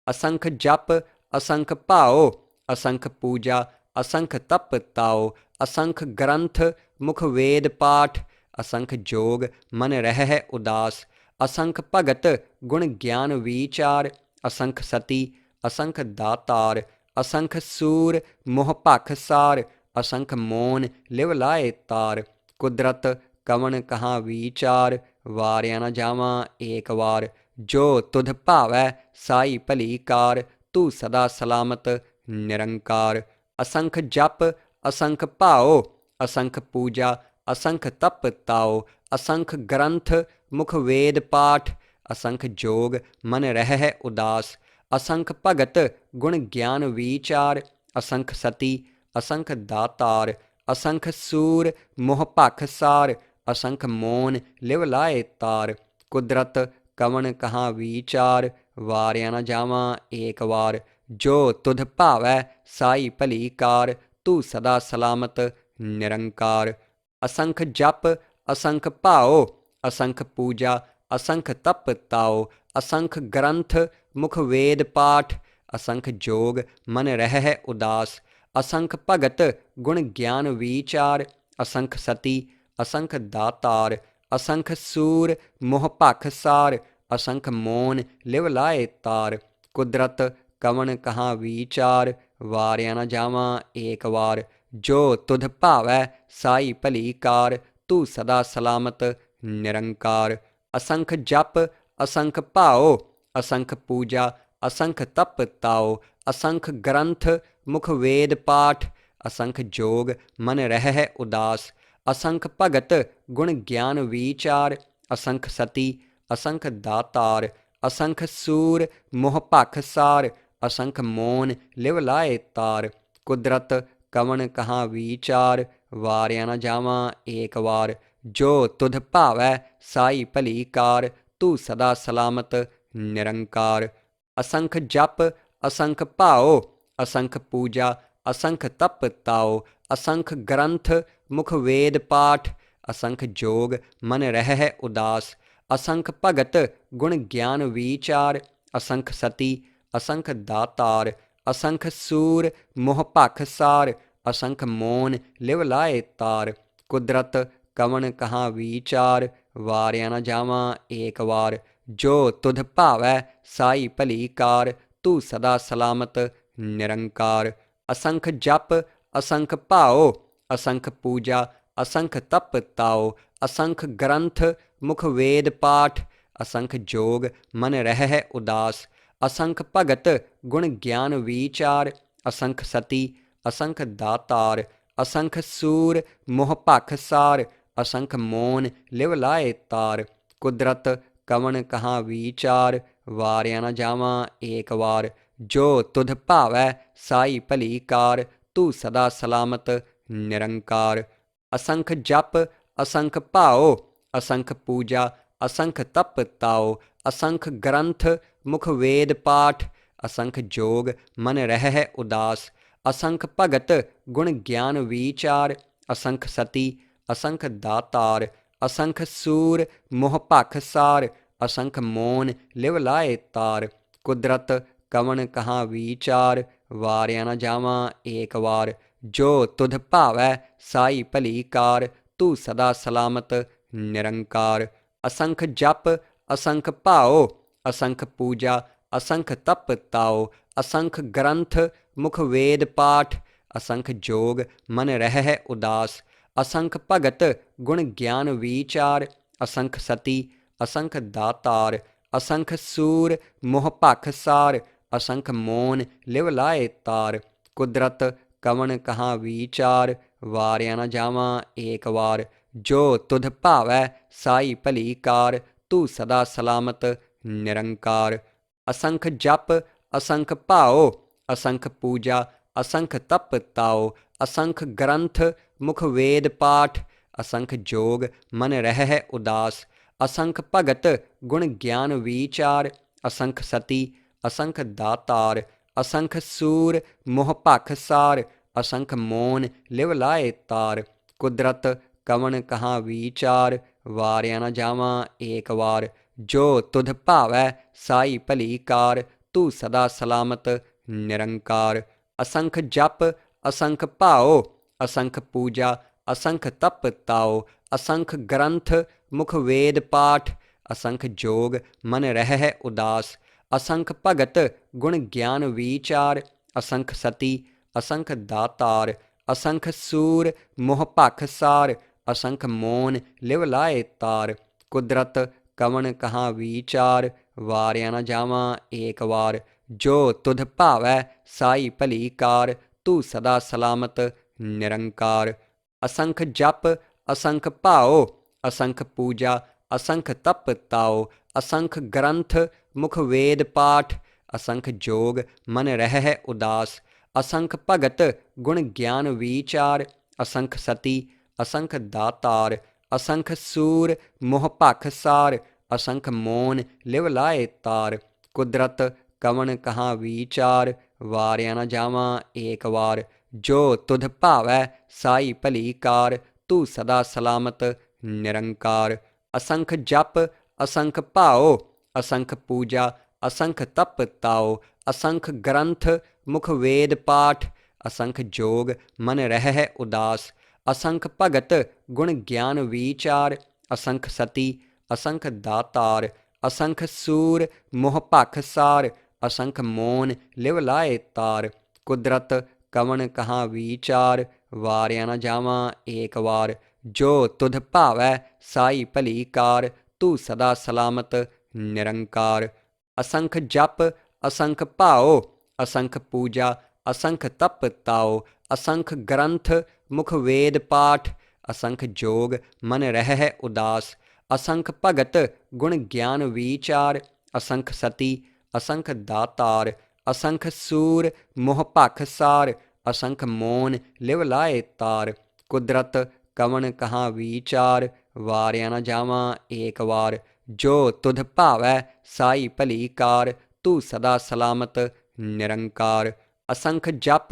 असंख जप असंख भाओ असंख पूजा असंख तप ताओ असंख ग्रंथ मुख वेद पाठ असंख जोग मन रह उदास। असंख भगत गुण ज्ञान विचार असंख सती असंख दातार असंख सूर मोह भख सार असंख मोन लिव लाए तार। कुदरत कवन कहाँ विचार वारिया न जावां एक वार। जो तुध भावै साई भली कार तू सदा सलामत निरंकार। असंख जप असंख भाओ असंख पूजा असंख तप ताओ असंख ग्रंथ मुख वेद पाठ असंख जोग मन रह उदास। असंख भगत गुण ज्ञान विचार असंख सती असंख दातार असंख सूर मोह भख सार असंख मोन लिव लाए तार। कुदरत कवन कहाँ विचार वारिया न जावां एक वार। जो तुध भावै साई भली कार तू सदा सलामत निरंकार। असंख जप असंख भाओ असंख पूजा असंख तप ताओ असंख ग्रंथ मुख वेद पाठ असंख जोग मन रह उदास। असंख भगत गुण ज्ञान विचार असंख सती असंख दातार असंख सूर मोह भख सार असंख मोन लिव लाए तार। कुदरत कवन कहाँ विचार वारिया न जावां एक वार। जो तुध भावै साई भली कार तू सदा सलामत निरंकार। असंख जप असंख भाओ असंख पूजा असंख तप ताओ असंख ग्रंथ मुख वेद पाठ असंख जोग मन रह उदास। असंख भगत गुण ज्ञान विचार असंख सती असंख दातार असंख सूर मोह भख सार असंख मोन लिव लाए तार। कुदरत कवन कहाँ विचार वारिया न जावां एक वार। जो तुध भावै साई भली कार तू सदा सलामत निरंकार। असंख जप असंख भाओ असंख पूजा असंख तप ताओ असंख ग्रंथ मुख वेद पाठ असंख जोग मन रह उदास। असंख भगत गुण ज्ञान विचार असंख सती असंख दातार असंख सूर मोह भख सार असंख मोन लिव लाए तार। कुदरत कवन कहाँ विचार वारिया न जावां एक वार। जो तुध भावै साई भली कार तू सदा सलामत निरंकार। असंख जप असंख भाओ असंख पूजा असंख तप ताओ असंख ग्रंथ मुख वेद पाठ असंख जोग मन रह उदास। असंख भगत गुण ज्ञान विचार असंख सती असंख दातार असंख सूर मोह भख सार असंख मोन लिव लाए तार कुदरत कवन कहाँ विचार वारिया न जावां एक वार जो तुध भावै साई भली कार तू सदा सलामत निरंकार असंख जप असंख भाओ असंख पूजा असंख तप ताओ असंख ग्रंथ मुख वेद पाठ असंख जोग मन रह उदास असंख भगत गुण ज्ञान विचार असंख सती असंख दातार असंख सूर मोह भख सार असंख मोन लिव लाए तार कुदरत कवन कहाँ विचार वारिया न जावां एक वार जो तुध भावै साई भली कार तू सदा सलामत निरंकार असंख जप असंख भाओ असंख पूजा असंख तप ताओ असंख ग्रंथ मुख वेद पाठ असंख जोग मन रह उदास असंख भगत गुण ज्ञान विचार असंख सती असंख दातार असंख सूर मोह भख सार असंख मोन लिव लाए तार कुदरत कवन कहाँ विचार वारिया न जावां एक वार जो तुध भावै साई भली कार तू सदा सलामत निरंकार असंख जप असंख भाओ असंख पूजा असंख तप ताओ असंख ग्रंथ मुख वेद पाठ असंख जोग मन रह उदास असंख भगत गुण ज्ञान विचार असंख सती असंख दातार असंख सूर मोह भख सार असंख मोन लिव लाए तार कुदरत कवन कहाँ विचार वारिया न जावां एक वार जो तुध भावै साई भली कार तू सदा सलामत निरंकार असंख जप असंख भाओ असंख पूजा असंख तप ताओ असंख ग्रंथ मुख वेद पाठ असंख जोग मन रह उदास असंख भगत गुण ज्ञान विचार असंख सती असंख दातार असंख सूर मोह भख सार असंख मोन लिव लाए तार कुदरत कवन कहाँ विचार वारिया न जावां एक वार जो तुध भावै साई भली कार तू सदा सलामत निरंकार असंख जप असंख भाओ असंख पूजा असंख तप ताओ असंख ग्रंथ मुख वेद पाठ असंख जोग मन रह उदास असंख भगत गुण ज्ञान विचार असंख सती असंख दातार असंख सूर मोह भख सार असंख मोन लिव लाए तार कुदरत कवन कहाँ विचार वारिया न जावां एक वार जो तुध भावै साई भली कार तू सदा सलामत निरंकार असंख जप असंख भाओ असंख पूजा असंख तप ताओ असंख ग्रंथ मुख वेद पाठ असंख जोग मन रह उदास असंख भगत गुण ज्ञान विचार असंख सती असंख दातार असंख सूर मोह भख सार असंख मोन लिव लाए तार कुदरत कवन कहाँ विचार वारिया न जावां एक वार जो तुध भावै साई भली कार तू सदा सलामत निरंकार असंख जप असंख भाओ असंख पूजा असंख तप ताओ असंख ग्रंथ मुख वेद पाठ असंख जोग मन रह उदास असंख भगत गुण ज्ञान विचार असंख सती असंख दातार असंख सूर मोह भख सार असंख मोन लिव लाए तार कुदरत कवन कहाँ विचार वारिया न जावां एक वार जो तुध भावै साई भली कार तू सदा सलामत निरंकार असंख जप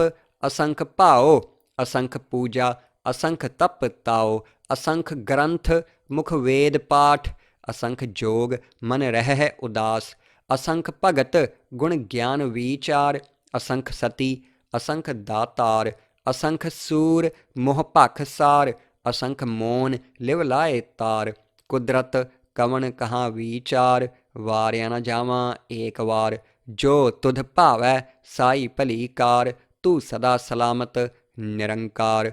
असंख भाओ असंख पूजा असंख तप ताओ असंख ग्रंथ मुख वेद पाठ असंख जोग मन रह उदास असंख भगत गुण ज्ञान विचार असंख सती असंख दातार असंख सूर मोह भख सार असंख मोन लिव लाए तार कुदरत कवन कहाँ विचार वारिया न जावां एक वार जो तुध भावै साई भली कार तू सदा सलामत निरंकार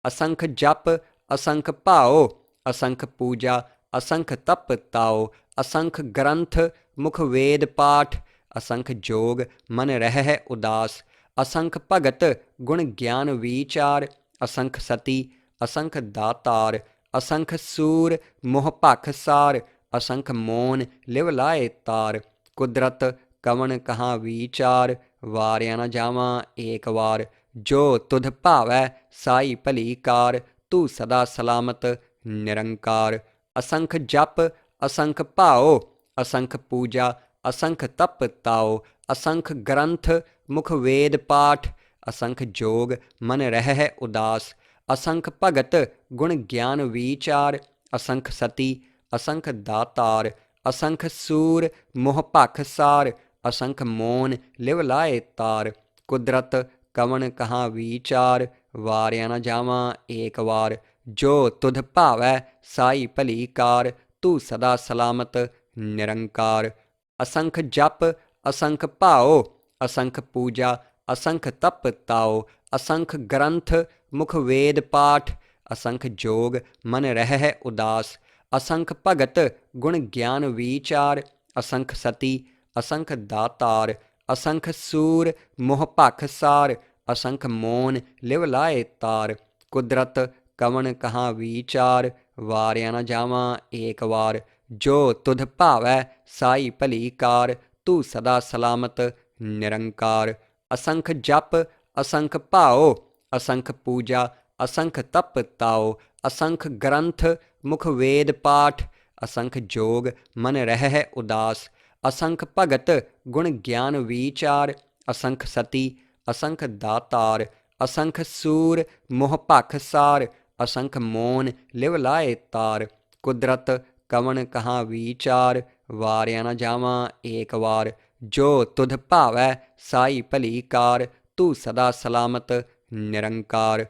असंख जप असंख भाओ असंख पूजा असंख तप ताओ असंख ग्रंथ मुख वेद पाठ असंख जोग मन रहै उदास। असंख भगत गुण ज्ञान विचार, असंख सती असंख दातार। असंख सूर मोह भख सार, असंख मोन लिव लाए तार। कुदरत कवन कहाँ विचार, वारिया न जावां एक वार। जो तुध भावै साई भली कार, तू सदा सलामत निरंकार। असंख जप असंख भाओ, असंख पूजा असंख तप ताओ। असंख ग्रंथ मुख वेद पाठ, असंख जोग मन रहै उदास। असंख भगत गुण ज्ञान विचार, असंख सती असंख दातार। असंख सूर मोह भख सार, असंख मोन लिव लाए तार। कुदरत कवन कहाँ विचार, वारिया न जावां एक वार। जो तुध भावै साई भली कार, तू सदा सलामत निरंकार। असंख जप असंख भाओ, असंख पूजा असंख तप ताओ। असंख ग्रंथ मुख वेद पाठ, असंख जोग मन रहै उदास। असंख भगत गुण ज्ञान विचार, असंख सती असंख दातार। असंख सूर मोह भख सार, असंख मोन लिव लाए तार। कुदरत कवन कहाँ विचार, वारिया न जावां एक वार। जो तुध भावै साई भली कार, तू सदा सलामत निरंकार। असंख जप असंख भाओ, असंख पूजा असंख तप ताओ। असंख ग्रंथ मुख वेद पाठ, असंख जोग मन रहै उदास। असंख भगत गुण ज्ञान विचार, असंख सती असंख दातार। असंख सूर मोह भख सार, असंख मोन लिव लाए तार। कुदरत कवन कहाँ विचार, वारिया न जावां एक वार। जो तुध भावै साई भली कार, तू सदा सलामत निरंकार।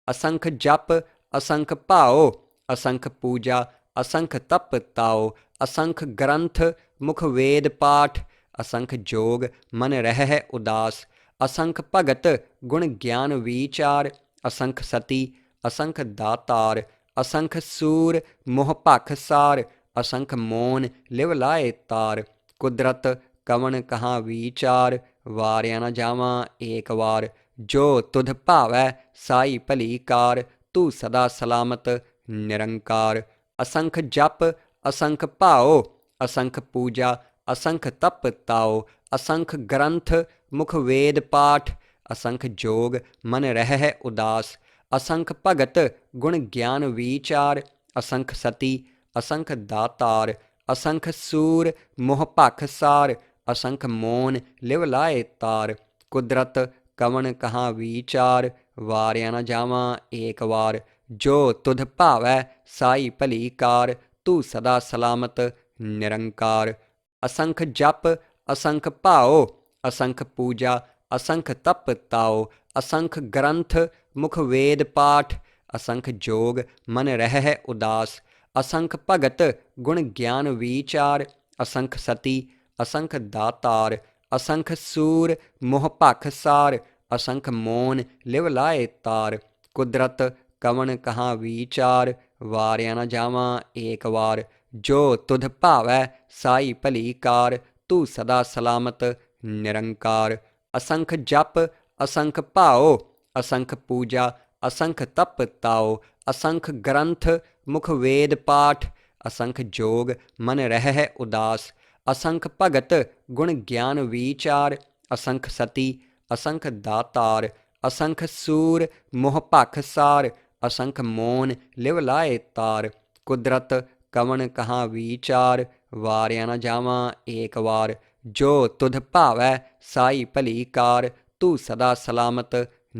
असंख जप असंख भाओ, असंख पूजा असंख तप ताओ। असंख ग्रंथ मुख वेद पाठ, असंख जोग मन रहै उदास। असंख भगत गुण ज्ञान विचार, असंख सती असंख दातार। असंख सूर मोह भख सार, असंख मोन लिव लाए तार। कुदरत कवन कहाँ विचार, वारिया न जावां एक वार। जो तुध भावै साई भली कार, तू सदा सलामत निरंकार। असंख जप असंख भाओ, असंख पूजा असंख तप ताओ। असंख ग्रंथ मुख वेद पाठ, असंख जोग मन रहै उदास। असंख भगत गुण ज्ञान विचार, असंख सती असंख दातार। असंख सूर मोह भख सार, असंख मोन लिव लाए तार। कुदरत कवन कहाँ विचार, वारिया न जावां एक वार। जो तुध भावै साई भली कार, तू सदा सलामत निरंकार। असंख जप असंख भाओ, असंख पूजा असंख तप ताओ। असंख ग्रंथ मुख वेद पाठ, असंख जोग मन रहै उदास। असंख भगत गुण ज्ञान विचार, असंख सती असंख दातार। असंख सूर मोह भख सार, असंख मोन लिव लाए तार। कुदरत कवन कहाँ विचार, वारिया न जावां एक वार। जो तुध भावै साई भली कार, तू सदा सलामत निरंकार। असंख जप असंख भाओ, असंख पूजा असंख तप ताओ। असंख ग्रंथ मुख वेद पाठ, असंख जोग मन रहै उदास। असंख भगत गुण ज्ञान विचार, असंख सती असंख दातार। असंख सूर मोह भख सार, असंख मोन लिव लाए तार। कुदरत कवन कहाँ विचार, वारिया न जावां एक वार। जो तुध भावै साई भली कार, तू सदा सलामत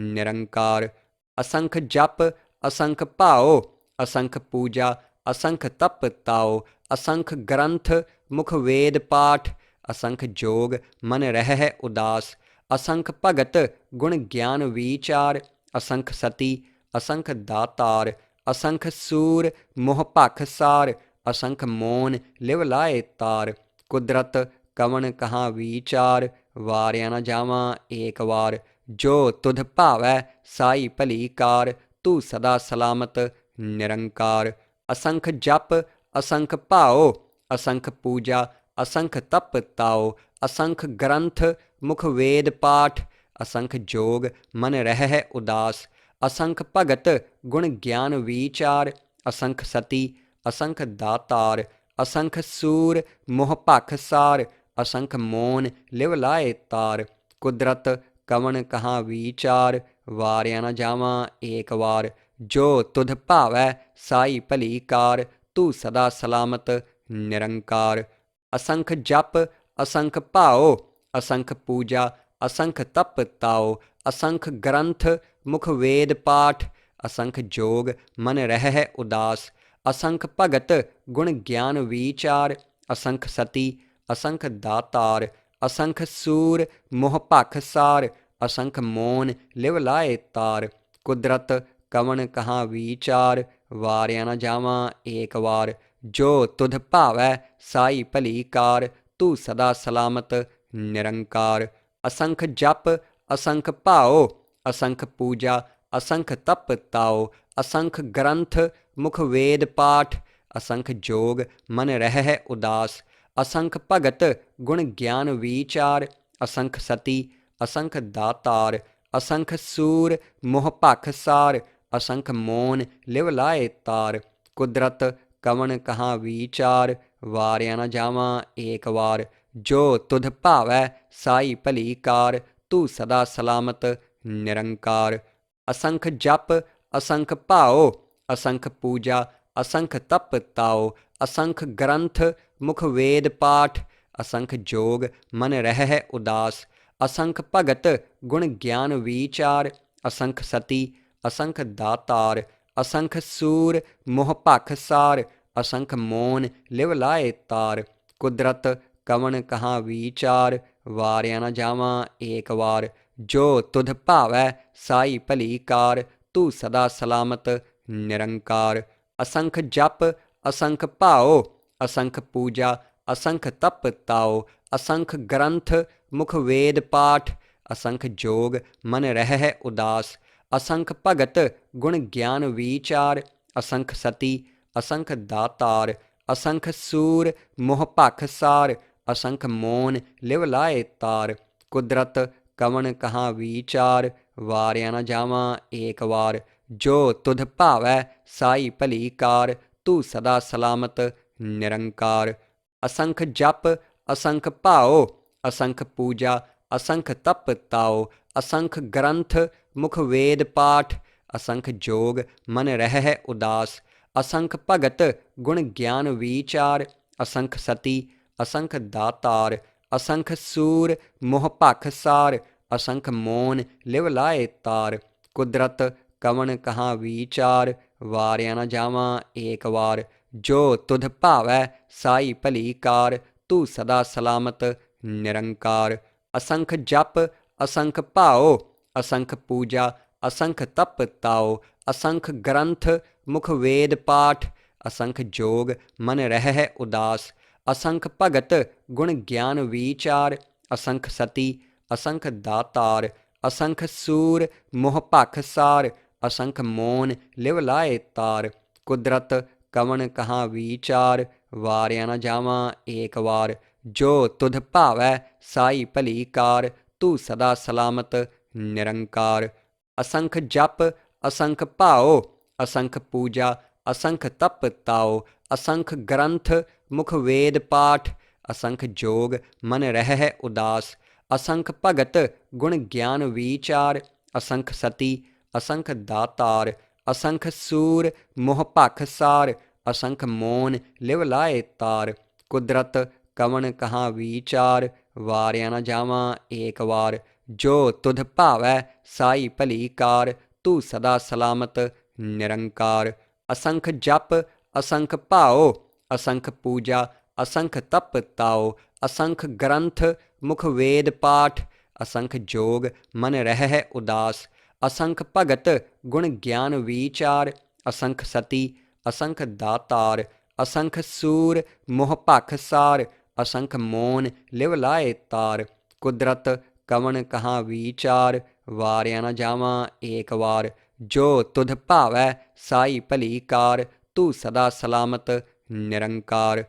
निरंकार। असंख जप असंख भाओ, असंख पूजा असंख तप ताओ। असंख ग्रंथ मुख वेद पाठ, असंख जोग मन रहै उदास। असंख भगत गुण ज्ञान विचार, असंख सती असंख दातार। असंख सूर मोह भख सार, असंख मोन लिव लाए तार। कुदरत कवन कहाँ विचार, वारिया न जावां एक वार। जो तुध भावै साई भली कार, तू सदा सलामत निरंकार। असंख जप असंख भाओ, असंख पूजा असंख तप ताओ असंख ग्रंथ मुख वेद पाठ असंख जोग मन रह उदास असंख भगत गुण ज्ञान विचार असंख सती असंख दातार असंख सूर मोह भख सार असंख मोन लिव लाए तार कुदरत कवन कहाँ विचार वारिया न जावां एक वार जो तुध भावै साई भली कार तू सदा सलामत निरंकार असंख जप असंख भाओ असंख पूजा असंख तप ताओ असंख ग्रंथ मुख वेद पाठ असंख जोग मन रह उदास असंख भगत गुण ज्ञान विचार असंख सती असंख दातार असंख सूर मोह भख सार असंख मोन लिव लाए तार कुदरत कवन कहाँ विचार वारिया न जावां एक वार जो तुध भावै साई भली कार तू सदा सलामत निरंकार असंख जप असंख भाओ असंख पूजा असंख तप ताओ असंख ग्रंथ मुख वेद पाठ असंख जोग मन रह उदास असंख भगत गुण ज्ञान विचार असंख सती असंख दातार असंख सूर मोह भख सार असंख मोन लिव लाए तार कुदरत कवन कहाँ विचार वारिया न जावां एक वार जो तुध भावै साई भली कार तू सदा सलामत निरंकार असंख जप असंख भाओ असंख पूजा असंख तप ताओ असंख ग्रंथ मुख वेद पाठ असंख जोग मन रह उदास असंख भगत गुण ज्ञान विचार असंख सती असंख दातार असंख सूर मोह भख सार असंख मोन लिव लाए तार कुदरत कवन कहाँ विचार वारिया न जावां एक वार जो तुध भावै साई भली कार तू सदा सलामत निरंकार असंख जप असंख भाओ असंख पूजा असंख तप ताओ असंख ग्रंथ मुख वेद पाठ असंख जोग मन रह उदास असंख भगत गुण ज्ञान विचार असंख सती असंख दातार असंख सूर मोह भख सार असंख मोन लिव लाए तार कुदरत कवन कहाँ विचार वारिया न जावां एक वार जो तुध भावै साई भली कार तू सदा सलामत निरंकार असंख जप असंख भाओ असंख पूजा असंख तप ताओ असंख ग्रंथ मुख वेद पाठ असंख जोग मन रह उदास असंख भगत गुण ज्ञान विचार असंख सती असंख दातार असंख सूर मोह भख सार असंख मोन लिव लाए तार कुदरत कवन कहाँ विचार वारिया न जावां एक वार जो तुध भावै साई भली कार तू सदा सलामत निरंकार असंख जप असंख भाओ असंख पूजा असंख तप ताओ असंख ग्रंथ मुख वेद पाठ असंख जोग मन रह उदास असंख भगत गुण ज्ञान विचार असंख सती असंख दातार असंख सूर मोह भख सार असंख मोन लिव लाए तार कुदरत कवन कहाँ विचार वारिया न जावां एक वार जो तुध भावै साई भली कार तू सदा सलामत निरंकार असंख जप असंख भाओ असंख पूजा असंख तप ताओ असंख ग्रंथ मुख वेद पाठ असंख जोग मन रह उदास असंख भगत गुण ज्ञान विचार असंख सती असंख दातार असंख सूर मोह भख सार असंख मोन लिव लाए तार कुदरत कवन कहाँ विचार वारिया न जावां एक वार जो तुध भावै साई भली कार तू सदा सलामत निरंकार असंख जप असंख भाओ असंख पूजा असंख तप ताओ असंख ग्रंथ मुख वेद पाठ असंख जोग मन रह उदास असंख भगत गुण ज्ञान विचार असंख सती असंख दातार असंख सूर मोह भख सार असंख मोन लिव लाए तार कुदरत कवन कहाँ विचार वारिया न जावां एक वार जो तुध भावै साई भली कार तू सदा सलामत निरंकार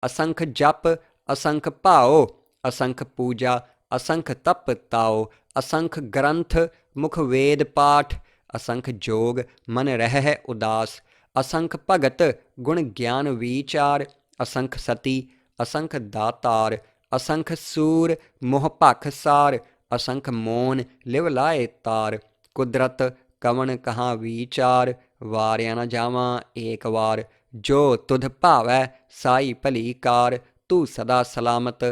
असंख जप असंख भाओ असंख पूजा असंख तप ताओ असंख ग्रंथ मुख वेद पाठ असंख जोग मन रह उदास असंख भगत गुण ज्ञान विचार असंख सती असंख दातार असंख सूर मोह भख सार असंख मोन लिव लाए तार कुदरत कवन कहाँ विचार वारिया न जावां एक वार जो तुध भावै साई भली कार तू सदा सलामत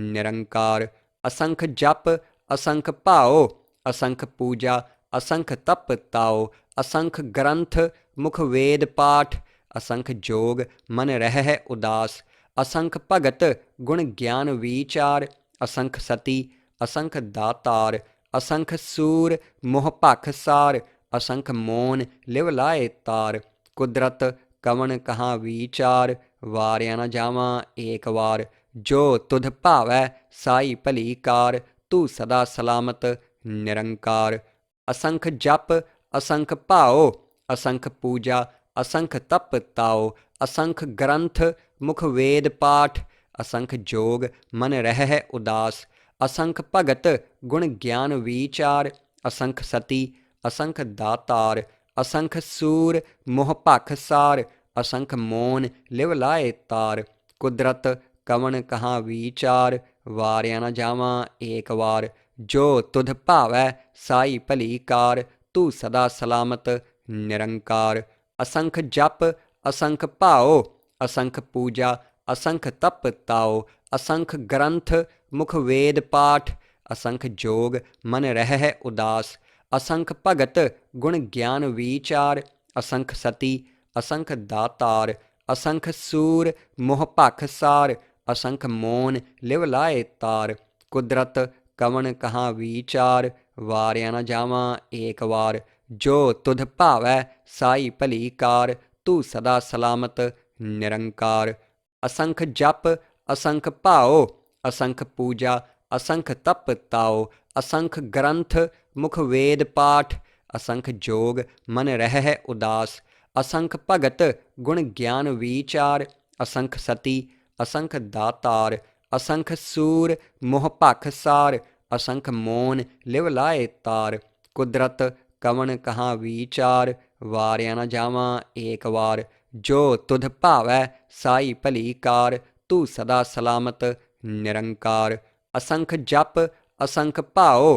निरंकार असंख जप असंख भाओ असंख पूजा असंख तप ताओ असंख ग्रंथ मुख वेद पाठ असंख जोग मन रह उदास असंख भगत गुण ज्ञान विचार असंख सती असंख दातार असंख सूर मोह भख सार असंख मोन लिव लाए तार कुदरत कवन कहाँ विचार वारिया न जावां एक वार जो तुध भावै साई भली कार तू सदा सलामत निरंकार असंख जप असंख भाओ असंख पूजा असंख तप ताओ असंख ग्रंथ मुख वेद पाठ असंख जोग मन रह उदास असंख भगत गुण ज्ञान विचार असंख सती असंख दातार असंख सूर मोह भख सार असंख मोन लिव लाए तार कुदरत कवन कहाँ विचार वारिया न जावां एक वार जो तुध भावै साई भली कार तू सदा सलामत निरंकार असंख जप असंख भाओ असंख पूजा असंख तप ताओ असंख ग्रंथ मुख वेद पाठ असंख जोग मन रह उदास असंख भगत गुण ज्ञान विचार असंख सती असंख दातार असंख सूर मोह भख सार असंख मोन लिव लाए तार कुदरत कवन कहाँ विचार वारिया न जावां एक वार जो तुध भावै साई भली कार तू सदा सलामत निरंकार असंख जप असंख भाओ असंख पूजा असंख तप ताओ असंख ग्रंथ मुख वेद पाठ असंख जोग मन रह उदास असंख भगत गुण ज्ञान विचार असंख सती असंख दातार असंख सूर मोह भख सार असंख मोन लिव लाए तार कुदरत कवन कहाँ विचार वारिया न जावां एक वार जो तुध भावै साई भली कार तू सदा सलामत निरंकार असंख जप असंख भाओ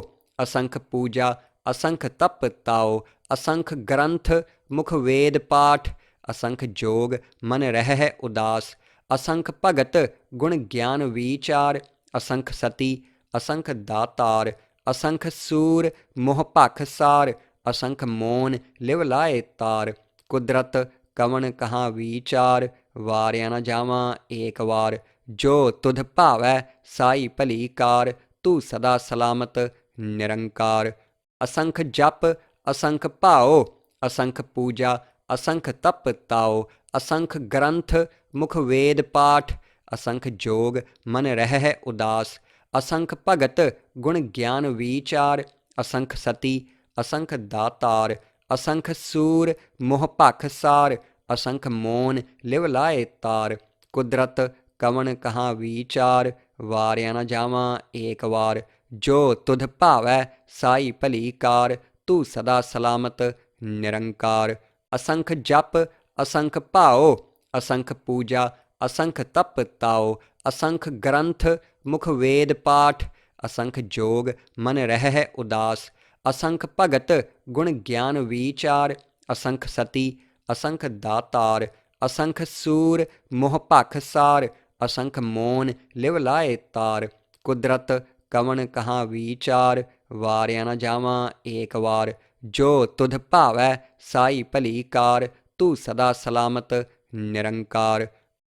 असंख पूजा असंख तप ताओ असंख ग्रंथ मुख वेद पाठ असंख जोग मन रह उदास असंख भगत गुण ज्ञान विचार असंख सती असंख दातार असंख सूर मोह भख सार असंख मोन लिव लाए तार कुदरत कवन कहाँ विचार वारिया न जावां एक वार जो तुध भावै साई भली कार तू सदा सलामत निरंकार असंख जप असंख भाओ असंख पूजा असंख तप ताओ असंख ग्रंथ मुख वेद पाठ असंख जोग मन रह उदास असंख भगत गुण ज्ञान विचार असंख सती असंख दातार असंख सूर मोह भख सार असंख मोन लिव लाए तार कुदरत कवन कहाँ विचार वारिया न जावां एक वार जो तुध भावै साई भली कार तू सदा सलामत निरंकार असंख जप असंख भाओ असंख पूजा असंख तप ताओ असंख ग्रंथ मुख वेद पाठ असंख जोग मन रह उदास असंख भगत गुण ज्ञान विचार असंख सती असंख दातार असंख सूर मोह भख सार असंख मोन लिव लाए तार कुदरत कवन कहाँ विचार वारिया न जावां एक वार जो तुध भावै साई भली कार तू सदा सलामत निरंकार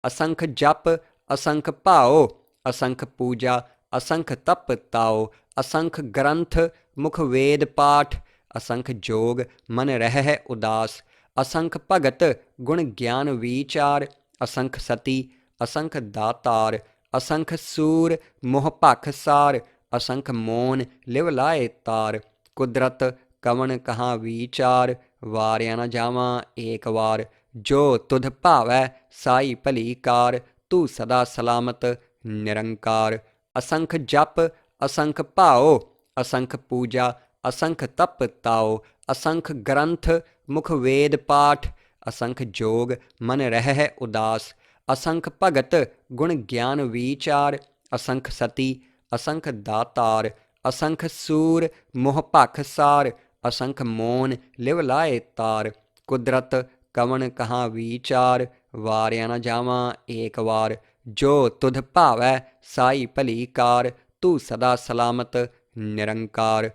असंख जप असंख भाओ असंख पूजा असंख तप ताओ असंख ग्रंथ मुख वेद पाठ असंख जोग मन रह उदास असंख भगत गुण ज्ञान विचार असंख सती असंख दातार असंख सूर मोह भख सार असंख मोन लिव लाए तार कुदरत कवन कहाँ विचार वारिया न जावां एक वार जो तुध भावै साई भली कार तू सदा सलामत ਨਿਰੰਕਾਰ। ਅਸੰਖ ਜਪ ਅਸੰਖ ਭਾਉ, ਅਸੰਖ ਪੂਜਾ ਅਸੰਖ ਤਪ ਤਾਉ। ਅਸੰਖ ਗ੍ਰੰਥ ਮੁਖ ਵੇਦ ਪਾਠ, ਅਸੰਖ ਜੋਗ ਮਨ ਰਹਿ ਉਦਾਸ। ਅਸੰਖ ਭਗਤ ਗੁਣ ਗਿਆਨ ਵਿਚਾਰ, ਅਸੰਖ ਸਤੀ ਅਸੰਖ ਦਾਤਾਰ। ਅਸੰਖ ਸੂਰ ਮੋਹ ਭਖ ਸਾਰ, ਅਸੰਖ ਮੋਨ ਲਿਵ ਲਾਏ ਤਾਰ। ਕੁਦਰਤ ਕਵਣ ਕਹਾਂ ਵਿਚਾਰ, ਵਾਰਿਆ ਨ ਜਾਵਾਂ ਏਕ ਵਾਰ। ਜੋ ਤੁਧ ਭਾਵੈ ਸਾਈ ਭਲੀ ਕਾਰ, ਤੂੰ ਸਦਾ ਸਲਾਮਤ ਨਿਰੰਕਾਰ।